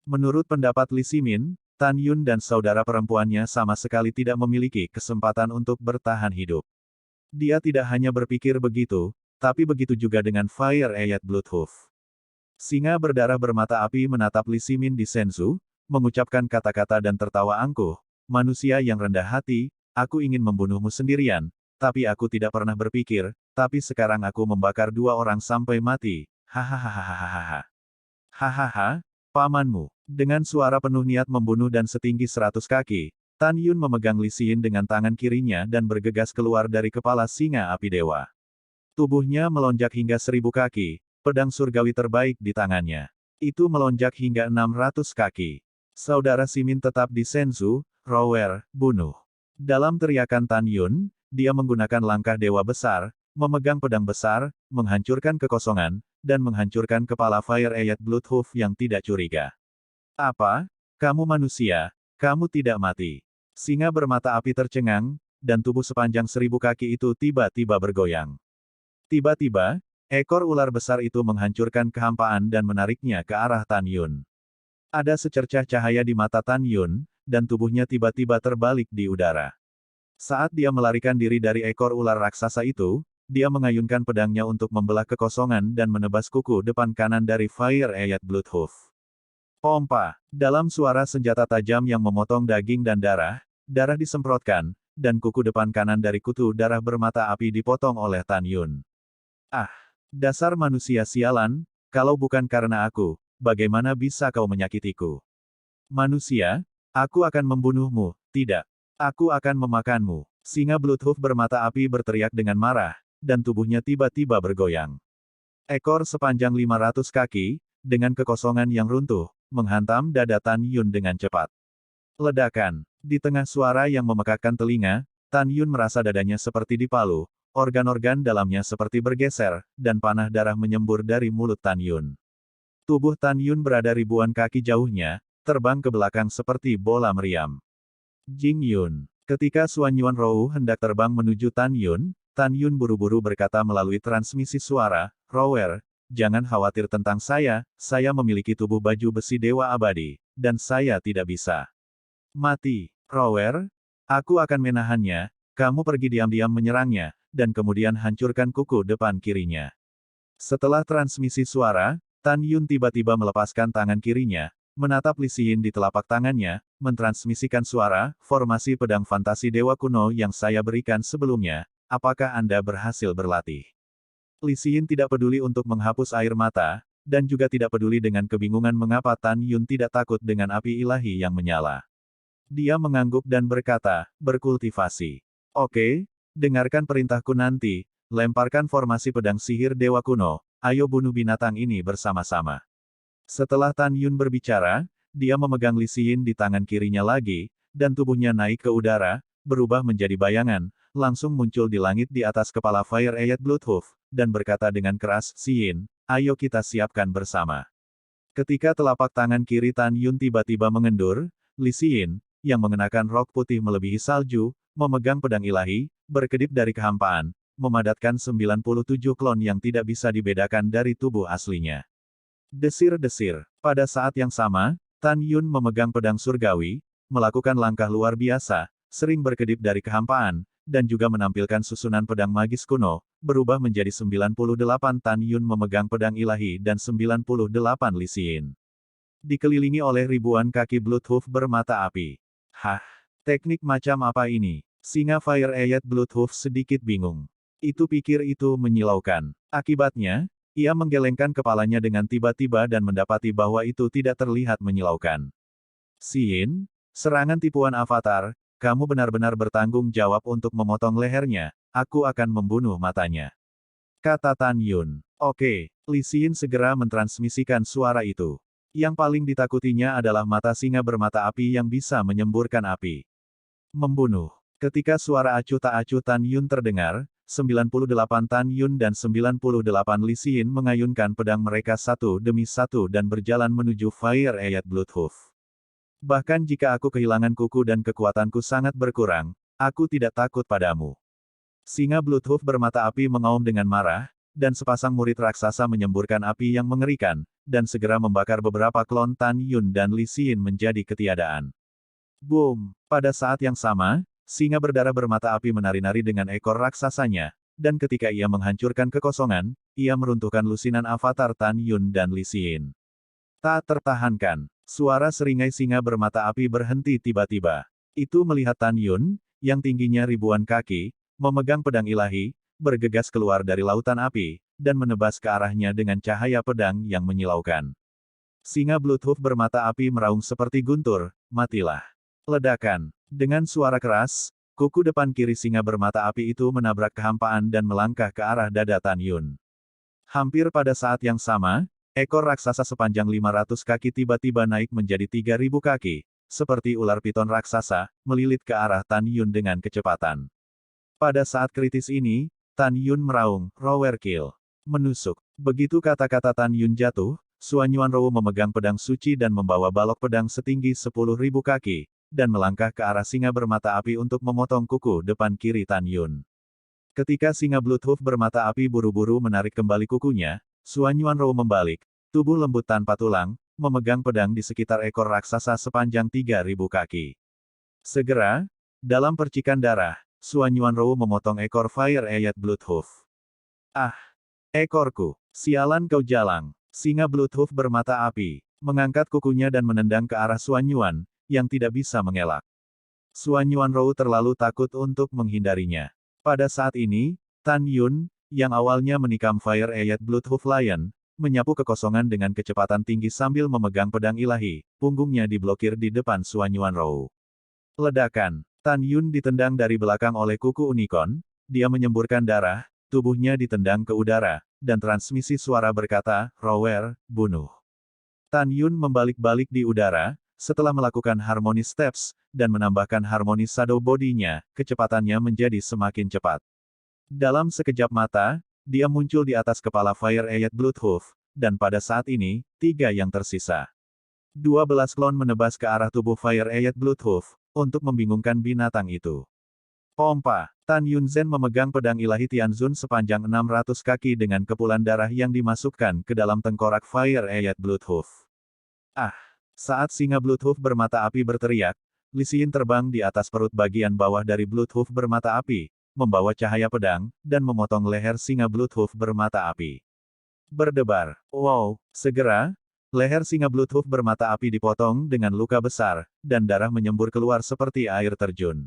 Menurut pendapat Li Ximin, Tan Yun dan saudara perempuannya sama sekali tidak memiliki kesempatan untuk bertahan hidup. Dia tidak hanya berpikir begitu, tapi begitu juga dengan Fire Ayat Bloodhoof. Singa berdarah bermata api menatap Li Ximin di Senzu, mengucapkan kata-kata dan tertawa angkuh, manusia yang rendah hati, aku ingin membunuhmu sendirian, tapi aku tidak pernah berpikir, tapi sekarang aku membakar dua orang sampai mati, hahaha. Hahaha, pamanmu. Dengan suara penuh niat membunuh dan setinggi 100 kaki, Tan Yun memegang Li Xin dengan tangan kirinya dan bergegas keluar dari kepala singa api dewa. Tubuhnya melonjak hingga 1000 kaki, pedang surgawi terbaik di tangannya. Itu melonjak hingga 600 kaki. Saudara Ximin tetap di Senzu, Rower, bunuh. Dalam teriakan Tan Yun, dia menggunakan langkah dewa besar, memegang pedang besar, menghancurkan kekosongan, dan menghancurkan kepala Fire Ayat Bloodhoof yang tidak curiga. Apa? Kamu manusia, kamu tidak mati. Singa bermata api tercengang, dan tubuh sepanjang 1000 kaki itu tiba-tiba bergoyang. Tiba-tiba, ekor ular besar itu menghancurkan kehampaan dan menariknya ke arah Tan Yun. Ada secercah cahaya di mata Tan Yun, dan tubuhnya tiba-tiba terbalik di udara. Saat dia melarikan diri dari ekor ular raksasa itu, dia mengayunkan pedangnya untuk membelah kekosongan dan menebas kuku depan kanan dari Fire Ayat Bloodhoof. Pompa, dalam suara senjata tajam yang memotong daging dan darah disemprotkan, dan kuku depan kanan dari kutu darah bermata api dipotong oleh Tan Yun. Ah, dasar manusia sialan, kalau bukan karena aku, bagaimana bisa kau menyakitiku? Manusia, aku akan membunuhmu, tidak. Aku akan memakanmu. Singa Bloodhoof bermata api berteriak dengan marah, dan tubuhnya tiba-tiba bergoyang. Ekor sepanjang 500 kaki, dengan kekosongan yang runtuh, menghantam dada Tan Yun dengan cepat. Ledakan. Di tengah suara yang memekakkan telinga, Tan Yun merasa dadanya seperti dipalu, organ-organ dalamnya seperti bergeser, dan panah darah menyembur dari mulut Tan Yun. Tubuh Tan Yun berada ribuan kaki jauhnya, terbang ke belakang seperti bola meriam. Jing Yun. Ketika Xuan Yuan Rou hendak terbang menuju Tan Yun buru-buru berkata melalui transmisi suara, "Rower, jangan khawatir tentang saya memiliki tubuh baju besi dewa abadi, dan saya tidak bisa mati. Rower, aku akan menahannya, kamu pergi diam-diam menyerangnya, dan kemudian hancurkan kuku depan kirinya." Setelah transmisi suara, Tan Yun tiba-tiba melepaskan tangan kirinya, menatap Li Xin di telapak tangannya, mentransmisikan suara, formasi pedang fantasi dewa kuno yang saya berikan sebelumnya, apakah Anda berhasil berlatih? Li Xin tidak peduli untuk menghapus air mata, dan juga tidak peduli dengan kebingungan mengapa Tan Yun tidak takut dengan api ilahi yang menyala. Dia mengangguk dan berkata, "Berkultivasi. Oke, dengarkan perintahku nanti, lemparkan formasi pedang sihir dewa kuno, ayo bunuh binatang ini bersama-sama." Setelah Tan Yun berbicara, dia memegang Li Xin di tangan kirinya lagi, dan tubuhnya naik ke udara, berubah menjadi bayangan, langsung muncul di langit di atas kepala Fire Ayat Bloodhoof, dan berkata dengan keras, "Xin, ayo kita siapkan bersama." Ketika telapak tangan kiri Tan Yun tiba-tiba mengendur, Li Xin, yang mengenakan rok putih melebihi salju, memegang pedang ilahi, berkedip dari kehampaan, memadatkan 97 klon yang tidak bisa dibedakan dari tubuh aslinya. Desir-desir. Pada saat yang sama, Tan Yun memegang pedang surgawi, melakukan langkah luar biasa, sering berkedip dari kehampaan, dan juga menampilkan susunan pedang magis kuno, berubah menjadi 98 Tan Yun memegang pedang ilahi dan 98 Li Xin. Dikelilingi oleh ribuan kaki Bloodhoof bermata api. Hah? Teknik macam apa ini? Singa Fire Ayat Bloodhoof sedikit bingung. Itu pikir itu menyilaukan. Akibatnya, ia menggelengkan kepalanya dengan tiba-tiba dan mendapati bahwa itu tidak terlihat menyilaukan. "Xin, serangan tipuan avatar, kamu benar-benar bertanggung jawab untuk memotong lehernya, aku akan membunuh matanya," kata Tan Yun. Oke, Li Xin segera mentransmisikan suara itu. Yang paling ditakutinya adalah mata singa bermata api yang bisa menyemburkan api. Membunuh. Ketika suara acuh tak acuh Tan Yun terdengar, 98 Tan Yun dan 98 Li Xin mengayunkan pedang mereka satu demi satu dan berjalan menuju Fire Ayat Bloodhoof. "Bahkan jika aku kehilangan kuku dan kekuatanku sangat berkurang, aku tidak takut padamu." Singa Bloodhoof bermata api mengaum dengan marah, dan sepasang murid raksasa menyemburkan api yang mengerikan, dan segera membakar beberapa klon Tan Yun dan Li Xin menjadi ketiadaan. Boom! Pada saat yang sama, singa berdarah bermata api menari-nari dengan ekor raksasanya, dan ketika ia menghancurkan kekosongan, ia meruntuhkan lusinan avatar Tan Yun dan Li Xin. Tak tertahankan, suara seringai singa bermata api berhenti tiba-tiba. Itu melihat Tan Yun, yang tingginya ribuan kaki, memegang pedang ilahi, bergegas keluar dari lautan api, dan menebas ke arahnya dengan cahaya pedang yang menyilaukan. Singa Bloodhoof bermata api meraung seperti guntur, "Matilah." Ledakan. Dengan suara keras, kuku depan kiri singa bermata api itu menabrak kehampaan dan melangkah ke arah dada Tan Yun. Hampir pada saat yang sama, ekor raksasa sepanjang 500 kaki tiba-tiba naik menjadi 3.000 kaki, seperti ular piton raksasa, melilit ke arah Tan Yun dengan kecepatan. Pada saat kritis ini, Tan Yun meraung, "Rower kill." Menusuk. Begitu kata-kata Tan Yun jatuh, Xuan Yuan Rou memegang pedang suci dan membawa balok pedang setinggi 10.000 kaki, dan melangkah ke arah singa bermata api untuk memotong kuku depan kiri Tan Yun. Ketika singa Bloodhoof bermata api buru-buru menarik kembali kukunya, Xuan Yuan Rou membalik, tubuh lembut tanpa tulang, memegang pedang di sekitar ekor raksasa sepanjang 3.000 kaki. Segera, dalam percikan darah, Xuan Yuan Rou memotong ekor Fire Ayat Bloodhoof. "Ah! Ekorku! Sialan kau jalang!" Singa Bloodhoof bermata api, mengangkat kukunya dan menendang ke arah Xuan Yuan, yang tidak bisa mengelak. Xuan Yuan Rou terlalu takut untuk menghindarinya. Pada saat ini, Tan Yun, yang awalnya menikam Fire Ayat Bloodhoof Lion, menyapu kekosongan dengan kecepatan tinggi sambil memegang pedang ilahi, punggungnya diblokir di depan Suan Yuanrou. Ledakan. Tan Yun ditendang dari belakang oleh kuku unicorn, dia menyemburkan darah, tubuhnya ditendang ke udara, dan transmisi suara berkata, "Rower, bunuh." Tan Yun membalik-balik di udara, setelah melakukan harmoni steps, dan menambahkan harmoni shadow body-nya, kecepatannya menjadi semakin cepat. Dalam sekejap mata, dia muncul di atas kepala Fire Eyed Bloodhoof, dan pada saat ini, 3 yang tersisa. 12 klon menebas ke arah tubuh Fire Eyed Bloodhoof, untuk membingungkan binatang itu. Pompa, Tan Yunzen memegang pedang ilahi Tianzun sepanjang 600 kaki dengan kepulan darah yang dimasukkan ke dalam tengkorak Fire Eyed Bloodhoof. Ah! Saat singa Bloodhoof bermata api berteriak, Li Xin terbang di atas perut bagian bawah dari Bloodhoof bermata api, membawa cahaya pedang, dan memotong leher singa Bloodhoof bermata api. Berdebar. Wow! Segera, leher singa Bloodhoof bermata api dipotong dengan luka besar, dan darah menyembur keluar seperti air terjun.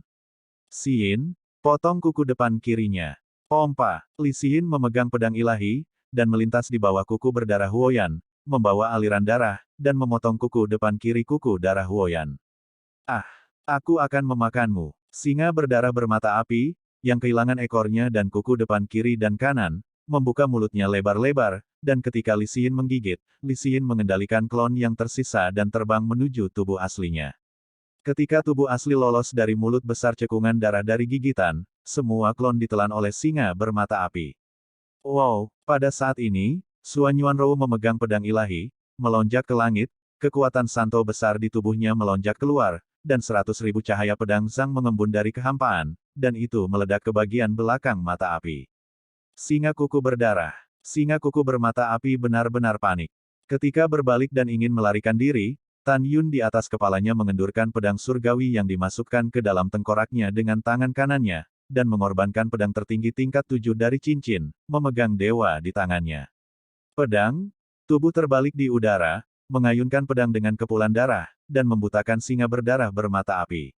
Xin, potong kuku depan kirinya. Pompa. Li Xin memegang pedang ilahi, dan melintas di bawah kuku berdarah Huoyan, membawa aliran darah, dan memotong kuku depan kiri kuku darah Huoyan. Ah! Aku akan memakanmu. Singa berdarah bermata api, yang kehilangan ekornya dan kuku depan kiri dan kanan, membuka mulutnya lebar-lebar, dan ketika Li Xin menggigit, Li Xin mengendalikan klon yang tersisa dan terbang menuju tubuh aslinya. Ketika tubuh asli lolos dari mulut besar cekungan darah dari gigitan, semua klon ditelan oleh singa bermata api. Wow! Pada saat ini, Suan Yuanrou memegang pedang ilahi, melonjak ke langit, kekuatan Santo besar di tubuhnya melonjak keluar, dan 100.000 cahaya pedang Zhang mengembun dari kehampaan, dan itu meledak ke bagian belakang mata api. Singa kuku berdarah. Singa kuku bermata api benar-benar panik. Ketika berbalik dan ingin melarikan diri, Tan Yun di atas kepalanya mengendurkan pedang surgawi yang dimasukkan ke dalam tengkoraknya dengan tangan kanannya, dan mengorbankan pedang tertinggi tingkat 7 dari cincin, memegang dewa di tangannya. Pedang, tubuh terbalik di udara, mengayunkan pedang dengan kepulan darah, dan membutakan singa berdarah bermata api.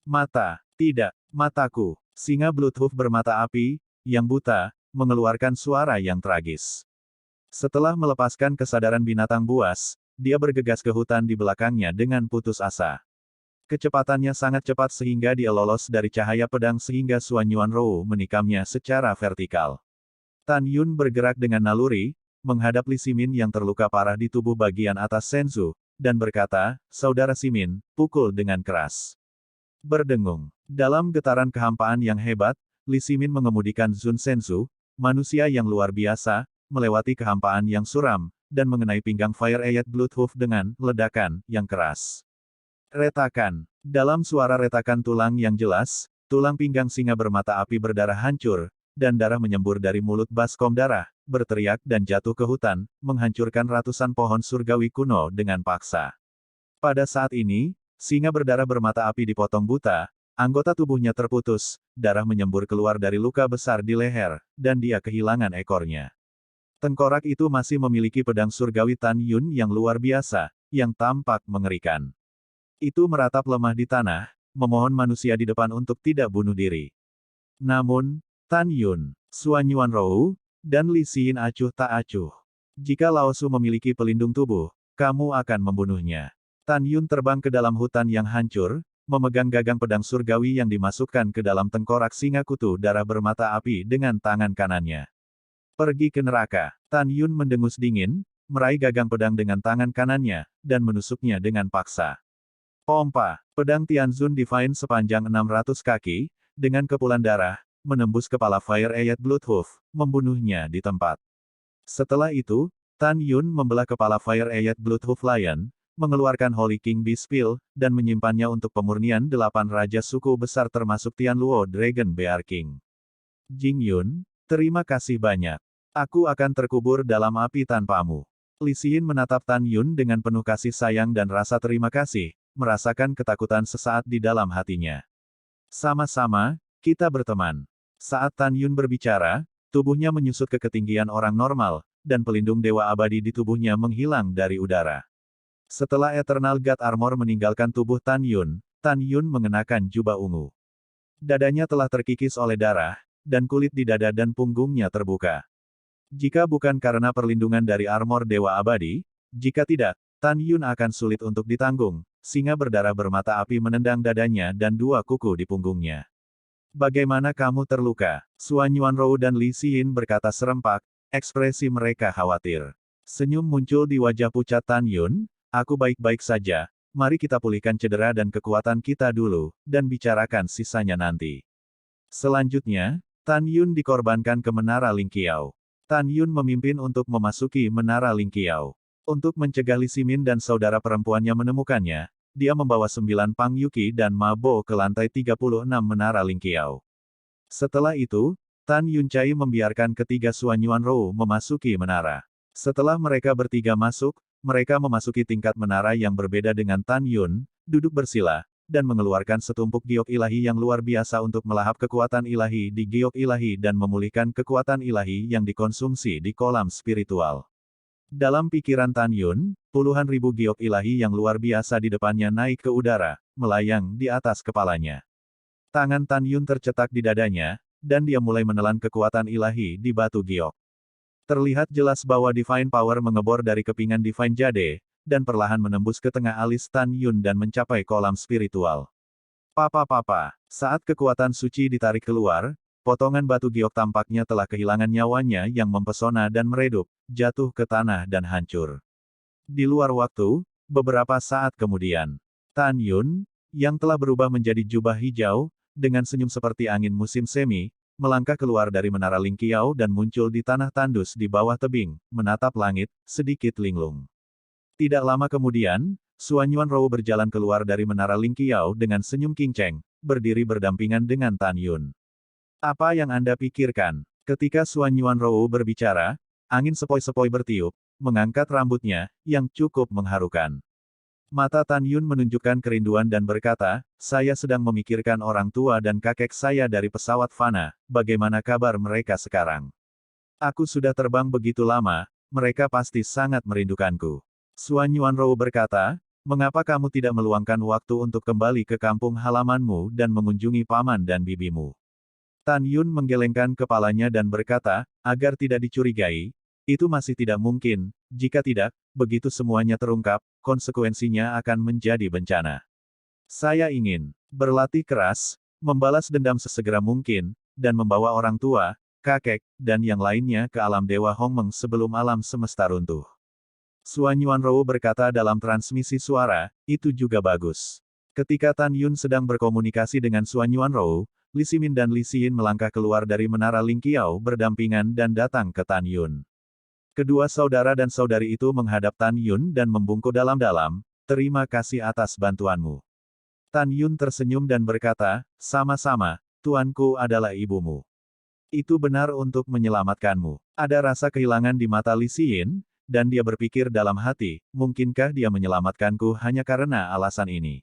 Mata, tidak, mataku. Singa Bloodhoof bermata api, yang buta, mengeluarkan suara yang tragis. Setelah melepaskan kesadaran binatang buas, dia bergegas ke hutan di belakangnya dengan putus asa. Kecepatannya sangat cepat sehingga dia lolos dari cahaya pedang sehingga Suan Yuanrou menikamnya secara vertikal. Tan Yun bergerak dengan naluri, menghadap Li Simin yang terluka parah di tubuh bagian atas Senzu, dan berkata, "Saudara Simin, pukul dengan keras." Berdengung. Dalam getaran kehampaan yang hebat, Li Simin mengemudikan Zun Senzu, manusia yang luar biasa, melewati kehampaan yang suram, dan mengenai pinggang Fire Eyed Bloodhoof dengan ledakan yang keras. Retakan. Dalam suara retakan tulang yang jelas, tulang pinggang singa bermata api berdarah hancur, dan darah menyembur dari mulut baskom darah, berteriak dan jatuh ke hutan, menghancurkan ratusan pohon surgawi kuno dengan paksa. Pada saat ini, singa berdarah bermata api dipotong buta, anggota tubuhnya terputus, darah menyembur keluar dari luka besar di leher, dan dia kehilangan ekornya. Tengkorak itu masih memiliki pedang surgawi Tan Yun yang luar biasa, yang tampak mengerikan. Itu meratap lemah di tanah, memohon manusia di depan untuk tidak bunuh diri. Namun, Tan Yun, Suan Yuanrou, dan Li Xin acuh tak acuh. Jika Lao Su memiliki pelindung tubuh, kamu akan membunuhnya. Tan Yun terbang ke dalam hutan yang hancur, memegang gagang pedang surgawi yang dimasukkan ke dalam tengkorak singa kutu darah bermata api dengan tangan kanannya. Pergi ke neraka. Tan Yun mendengus dingin, meraih gagang pedang dengan tangan kanannya, dan menusuknya dengan paksa. Pompa, pedang Tianzun Divine sepanjang 600 kaki, dengan kepulan darah, menembus kepala Fire Eyed Bloodhoof, membunuhnya di tempat. Setelah itu, Tan Yun membelah kepala Fire Eyed Bloodhoof Lion, mengeluarkan Holy King Beast Pill, dan menyimpannya untuk pemurnian 8 raja suku besar termasuk Tianluo Dragon Bear King. Jing Yun, terima kasih banyak. Aku akan terkubur dalam api tanpamu. Li Xin menatap Tan Yun dengan penuh kasih sayang dan rasa terima kasih, merasakan ketakutan sesaat di dalam hatinya. Sama-sama, kita berteman. Saat Tan Yun berbicara, tubuhnya menyusut ke ketinggian orang normal, dan pelindung dewa abadi di tubuhnya menghilang dari udara. Setelah Eternal God Armor meninggalkan tubuh Tan Yun mengenakan jubah ungu. Dadanya telah terkikis oleh darah, dan kulit di dada dan punggungnya terbuka. Jika bukan karena perlindungan dari armor Dewa Abadi, jika tidak, Tan Yun akan sulit untuk ditanggung. Singa berdarah bermata api menendang dadanya dan dua kuku di punggungnya. Bagaimana kamu terluka? Suan Yuanrou dan Li Xin berkata serempak, ekspresi mereka khawatir. Senyum muncul di wajah pucat Tan Yun, aku baik-baik saja, mari kita pulihkan cedera dan kekuatan kita dulu, dan bicarakan sisanya nanti. Selanjutnya, Tan Yun dikorbankan ke Menara Lingqiao. Tan Yun memimpin untuk memasuki Menara Lingqiao. Untuk mencegah Li Ximin dan saudara perempuannya menemukannya, dia membawa 9 Pang Yuki dan Ma Bo ke lantai 36 Menara Lingqiao. Setelah itu, Tan Yuncai membiarkan ketiga Suan Yuanrou memasuki menara. Setelah mereka bertiga masuk, mereka memasuki tingkat menara yang berbeda dengan Tan Yun, duduk bersila, dan mengeluarkan setumpuk giok ilahi yang luar biasa untuk melahap kekuatan ilahi di giok ilahi dan memulihkan kekuatan ilahi yang dikonsumsi di kolam spiritual. Dalam pikiran Tan Yun, puluhan ribu giok ilahi yang luar biasa di depannya naik ke udara, melayang di atas kepalanya. Tangan Tan Yun tercetak di dadanya, dan dia mulai menelan kekuatan ilahi di batu giok. Terlihat jelas bahwa Divine Power mengebor dari kepingan Divine Jade, dan perlahan menembus ke tengah alis Tan Yun dan mencapai kolam spiritual. Papa, saat kekuatan suci ditarik keluar, potongan batu giok tampaknya telah kehilangan nyawanya yang mempesona dan meredup, jatuh ke tanah dan hancur. Di luar waktu, beberapa saat kemudian, Tan Yun, yang telah berubah menjadi jubah hijau, dengan senyum seperti angin musim semi, melangkah keluar dari Menara Lingqiao dan muncul di tanah tandus di bawah tebing, menatap langit, sedikit linglung. Tidak lama kemudian, Suan Yuanrou berjalan keluar dari Menara Lingqiao dengan senyum kinceng, berdiri berdampingan dengan Tan Yun. Apa yang Anda pikirkan? Ketika Suan Yuanrou berbicara, angin sepoi-sepoi bertiup, mengangkat rambutnya, yang cukup mengharukan. Mata Tan Yun menunjukkan kerinduan dan berkata, saya sedang memikirkan orang tua dan kakek saya dari pesawat Fana, bagaimana kabar mereka sekarang? Aku sudah terbang begitu lama, mereka pasti sangat merindukanku. Suan Yuanrou berkata, mengapa kamu tidak meluangkan waktu untuk kembali ke kampung halamanmu dan mengunjungi paman dan bibimu? Tan Yun menggelengkan kepalanya dan berkata, agar tidak dicurigai, itu masih tidak mungkin, jika tidak, begitu semuanya terungkap, konsekuensinya akan menjadi bencana. Saya ingin berlatih keras, membalas dendam sesegera mungkin, dan membawa orang tua, kakek, dan yang lainnya ke alam Dewa Hongmeng sebelum alam semesta runtuh. Suan Yuanrou berkata dalam transmisi suara, itu juga bagus. Ketika Tan Yun sedang berkomunikasi dengan Suan Yuanrou, Li Ximin dan Li Xin melangkah keluar dari Menara Lingqiao berdampingan dan datang ke Tan Yun. Kedua saudara dan saudari itu menghadap Tan Yun dan membungkuk dalam-dalam, terima kasih atas bantuanmu. Tan Yun tersenyum dan berkata, sama-sama, tuanku adalah ibumu. Itu benar untuk menyelamatkanmu. Ada rasa kehilangan di mata Li Xin, dan dia berpikir dalam hati, mungkinkah dia menyelamatkanku hanya karena alasan ini.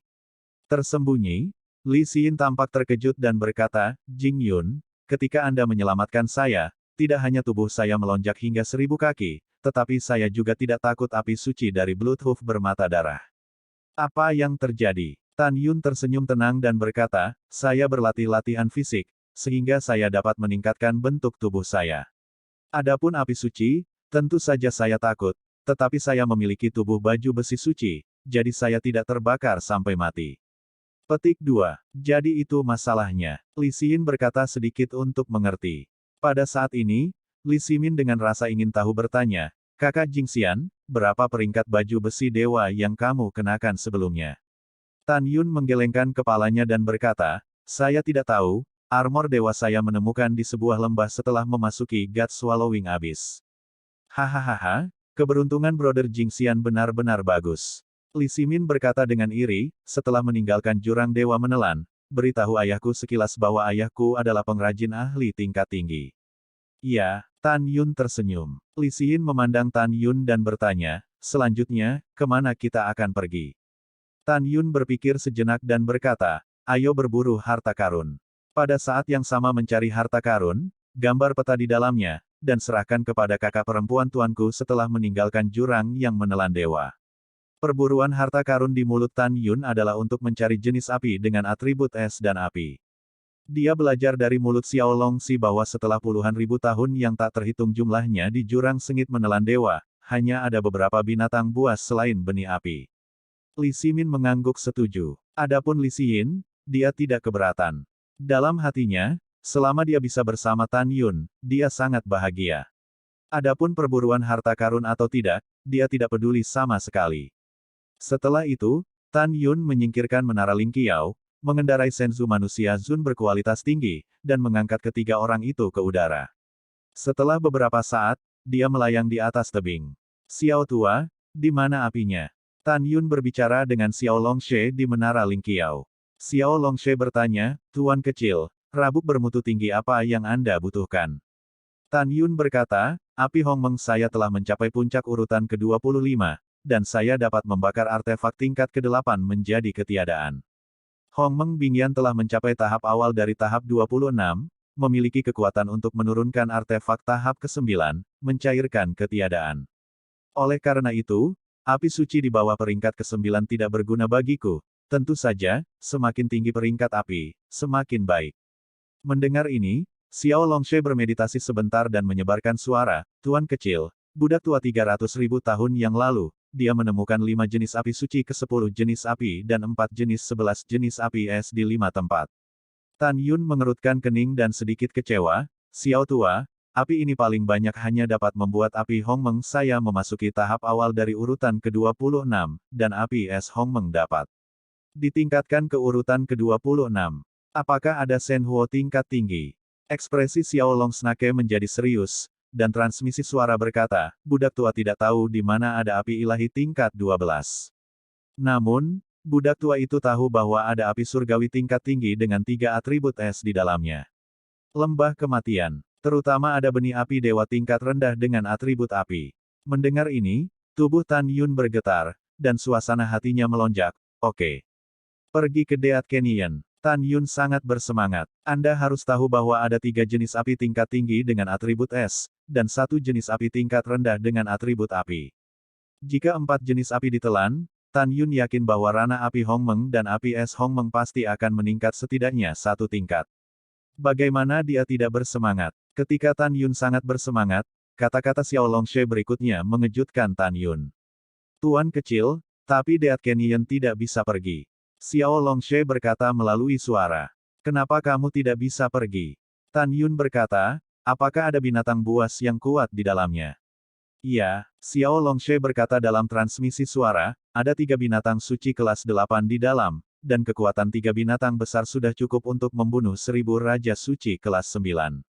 Tersembunyi, Li Xin tampak terkejut dan berkata, Jing Yun, ketika Anda menyelamatkan saya, tidak hanya tubuh saya melonjak hingga 1000 kaki, tetapi saya juga tidak takut api suci dari Bloodhoof bermata darah. Apa yang terjadi? Tan Yun tersenyum tenang dan berkata, saya berlatih latihan fisik, sehingga saya dapat meningkatkan bentuk tubuh saya. Adapun api suci, tentu saja saya takut, tetapi saya memiliki tubuh baju besi suci, jadi saya tidak terbakar sampai mati. Petik 2. Jadi itu masalahnya. Li Xin berkata sedikit untuk mengerti. Pada saat ini, Li Ximin dengan rasa ingin tahu bertanya, Kakak Jingxian, berapa peringkat baju besi dewa yang kamu kenakan sebelumnya? Tan Yun menggelengkan kepalanya dan berkata, saya tidak tahu, armor dewa saya menemukan di sebuah lembah setelah memasuki God Swallowing Abyss. Hahaha, keberuntungan Brother Jingxian benar-benar bagus. Li Ximin berkata dengan iri, setelah meninggalkan jurang dewa menelan, beritahu ayahku sekilas bahwa ayahku adalah pengrajin ahli tingkat tinggi. Ya, Tan Yun tersenyum. Li Xin memandang Tan Yun dan bertanya, selanjutnya, kemana kita akan pergi? Tan Yun berpikir sejenak dan berkata, ayo berburu harta karun. Pada saat yang sama mencari harta karun, gambar peta di dalamnya, dan serahkan kepada kakak perempuan tuanku setelah meninggalkan jurang yang menelan dewa. Perburuan harta karun di mulut Tan Yun adalah untuk mencari jenis api dengan atribut es dan api. Dia belajar dari mulut Xiao Longxi bahwa setelah puluhan ribu tahun yang tak terhitung jumlahnya di jurang sengit menelan dewa, hanya ada beberapa binatang buas selain benih api. Li Ximin mengangguk setuju. Adapun Li Xin, dia tidak keberatan. Dalam hatinya, selama dia bisa bersama Tan Yun, dia sangat bahagia. Adapun perburuan harta karun atau tidak, dia tidak peduli sama sekali. Setelah itu, Tan Yun menyingkirkan menara Ling Qiao, mengendarai Senzu manusia Zun berkualitas tinggi, dan mengangkat ketiga orang itu ke udara. Setelah beberapa saat, dia melayang di atas tebing. Xiao tua, di mana apinya? Tan Yun berbicara dengan Xiao Longshe di menara Ling Qiao. Xiao Longshe bertanya, Tuan kecil, rabuk bermutu tinggi apa yang Anda butuhkan? Tan Yun berkata, api Hongmeng saya telah mencapai puncak urutan ke-25, dan saya dapat membakar artefak tingkat ke-8 menjadi ketiadaan. Hongmeng Bingyan telah mencapai tahap awal dari tahap 26, memiliki kekuatan untuk menurunkan artefak tahap ke-9, mencairkan ketiadaan. Oleh karena itu, api suci di bawah peringkat ke-9 tidak berguna bagiku. Tentu saja, semakin tinggi peringkat api, semakin baik. Mendengar ini, Xiao Longshe bermeditasi sebentar dan menyebarkan suara, Tuan kecil, budak tua 300.000 tahun yang lalu, dia menemukan 5 jenis api suci ke-10 jenis api dan 4 jenis 11 jenis api es di 5 tempat. Tan Yun mengerutkan kening dan sedikit kecewa, Xiao tua, api ini paling banyak hanya dapat membuat api Hongmeng saya memasuki tahap awal dari urutan ke-26, dan api es Hongmeng dapat ditingkatkan ke urutan ke-26. Apakah ada Shenhuo tingkat tinggi? Ekspresi Xiao Longsnake menjadi serius, dan transmisi suara berkata, budak tua tidak tahu di mana ada api ilahi tingkat 12. Namun, budak tua itu tahu bahwa ada api surgawi tingkat tinggi dengan 3 atribut es di dalamnya. Lembah kematian, terutama ada benih api dewa tingkat rendah dengan atribut api. Mendengar ini, tubuh Tan Yun bergetar, dan suasana hatinya melonjak. Oke. Pergi ke Deat Canyon. Tan Yun sangat bersemangat. Anda harus tahu bahwa ada 3 jenis api tingkat tinggi dengan atribut es, dan 1 jenis api tingkat rendah dengan atribut api. Jika 4 jenis api ditelan, Tan Yun yakin bahwa ranah api Hongmeng dan api es Hongmeng pasti akan meningkat setidaknya 1 tingkat. Bagaimana dia tidak bersemangat? Ketika Tan Yun sangat bersemangat, kata-kata Xiao Longshe berikutnya mengejutkan Tan Yun. Tuan kecil, tapi Deat Canyon tidak bisa pergi. Xiao Longshe berkata melalui suara. Kenapa kamu tidak bisa pergi? Tan Yun berkata, apakah ada binatang buas yang kuat di dalamnya? Iya, Xiao Longshe berkata dalam transmisi suara, ada 3 binatang suci kelas 8 di dalam, dan kekuatan 3 binatang besar sudah cukup untuk membunuh 1000 Raja Suci kelas 9.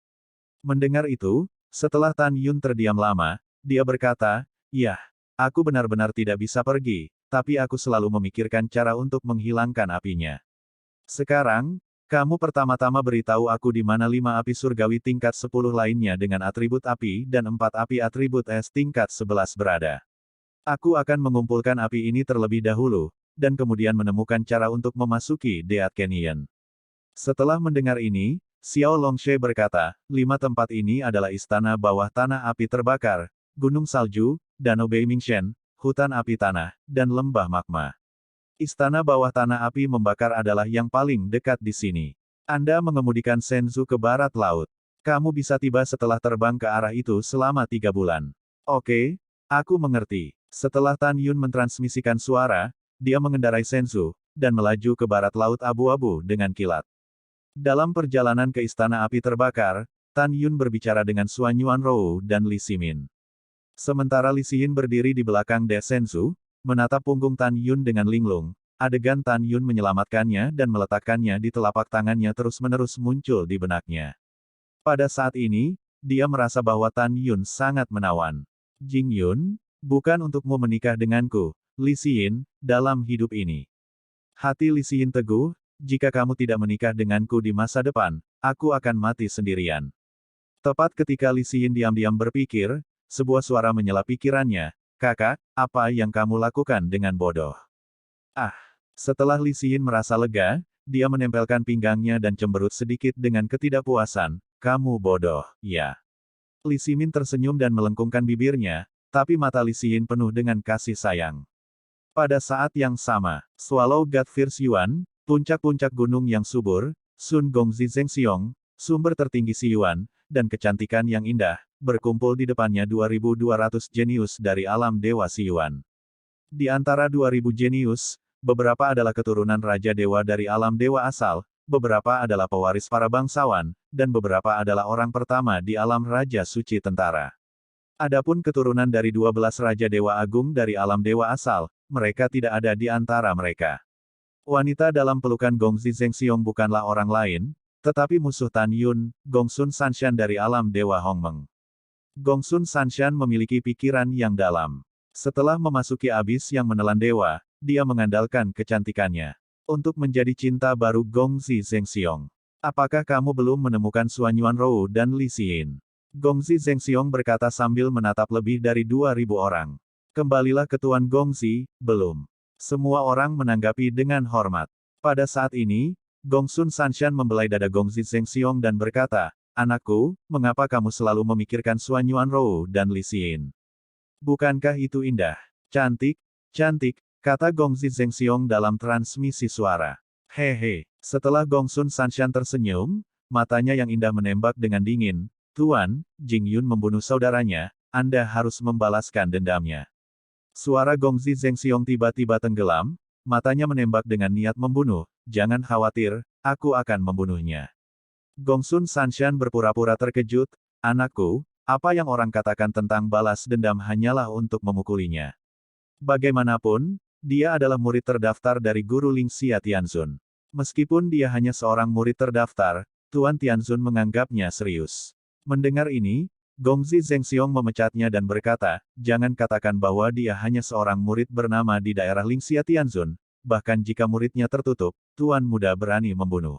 Mendengar itu, setelah Tan Yun terdiam lama, dia berkata, iya, aku benar-benar tidak bisa pergi, tapi aku selalu memikirkan cara untuk menghilangkan apinya. Sekarang, kamu pertama-tama beritahu aku di mana 5 api surgawi tingkat 10 lainnya dengan atribut api dan 4 api atribut es tingkat 11 berada. Aku akan mengumpulkan api ini terlebih dahulu, dan kemudian menemukan cara untuk memasuki Deat Canyon. Setelah mendengar ini, Xiao Longshe berkata, 5 tempat ini adalah istana bawah tanah api terbakar, gunung salju, danau Beimingshen, hutan api tanah, dan lembah magma. Istana bawah tanah api membakar adalah yang paling dekat di sini. Anda mengemudikan Senzu ke barat laut. Kamu bisa tiba setelah terbang ke arah itu selama 3 bulan. Oke, aku mengerti. Setelah Tan Yun mentransmisikan suara, dia mengendarai Senzu, dan melaju ke barat laut abu-abu dengan kilat. Dalam perjalanan ke istana api terbakar, Tan Yun berbicara dengan Suan Yuanrou dan Li Ximin. Sementara Li Xin berdiri di belakang De Senzu, menatap punggung Tan Yun dengan linglung, adegan Tan Yun menyelamatkannya dan meletakkannya di telapak tangannya terus-menerus muncul di benaknya. Pada saat ini, dia merasa bahwa Tan Yun sangat menawan. Jing Yun, bukan untukmu menikah denganku, Li Xin, dalam hidup ini. Hati Li Xin teguh, jika kamu tidak menikah denganku di masa depan, aku akan mati sendirian. Tepat ketika Li Xin diam-diam berpikir, sebuah suara menyela pikirannya, kakak, apa yang kamu lakukan dengan bodoh? Ah! Setelah Li Xin merasa lega, dia menempelkan pinggangnya dan cemberut sedikit dengan ketidakpuasan, kamu bodoh, ya. Li Ximin tersenyum dan melengkungkan bibirnya, tapi mata Li Xin penuh dengan kasih sayang. Pada saat yang sama, Swallow God First Yuan, puncak-puncak gunung yang subur, Sun Gongzi Zhengxiong, sumber tertinggi Si Yuan, dan kecantikan yang indah, berkumpul di depannya 2.200 jenius dari alam dewa Si Yuan. Di antara 2.000 jenius, beberapa adalah keturunan Raja Dewa dari alam dewa asal, beberapa adalah pewaris para bangsawan, dan beberapa adalah orang pertama di alam Raja Suci Tentara. Adapun keturunan dari 12 Raja Dewa Agung dari alam dewa asal, mereka tidak ada di antara mereka. Wanita dalam pelukan Gongzi Zhengxiong bukanlah orang lain, tetapi musuh Tan Yun, Gongsun Sanshan dari alam dewa Hongmeng. Gongsun Sanshan memiliki pikiran yang dalam. Setelah memasuki abis yang menelan dewa, dia mengandalkan kecantikannya untuk menjadi cinta baru Gongzi Zhengxiong. Apakah kamu belum menemukan Suan Yuanrou dan Li Xin? Gongzi Zhengxiong berkata sambil menatap lebih dari 2.000 orang. Kembalilah ke Tuan Gongzi, belum. Semua orang menanggapi dengan hormat. Pada saat ini, Gongsun Sanshan membelai dada Gongzi Zhengxiong dan berkata, "Anakku, mengapa kamu selalu memikirkan Suan Yuanrou dan Li Xin? Bukankah itu indah? Cantik, cantik," kata Gongzi Zhengxiong dalam transmisi suara. Hehe. Setelah Gongsun Sanshan tersenyum, matanya yang indah menembak dengan dingin. "Tuan, Jing Yun membunuh saudaranya, Anda harus membalaskan dendamnya." Suara Gongzi Zhengxiong tiba-tiba tenggelam, matanya menembak dengan niat membunuh. "Jangan khawatir, aku akan membunuhnya." Gongsun Sanshan berpura-pura terkejut, "Anakku, apa yang orang katakan tentang balas dendam hanyalah untuk memukulinya. Bagaimanapun, dia adalah murid terdaftar dari Guru Lingxia Tianzun. Meskipun dia hanya seorang murid terdaftar, Tuan Tianzun menganggapnya serius." Mendengar ini, Gongzi Zhengxiong memecatnya dan berkata, "Jangan katakan bahwa dia hanya seorang murid bernama di daerah Lingxia Tianzun, bahkan jika muridnya tertutup, Tuan muda berani membunuh.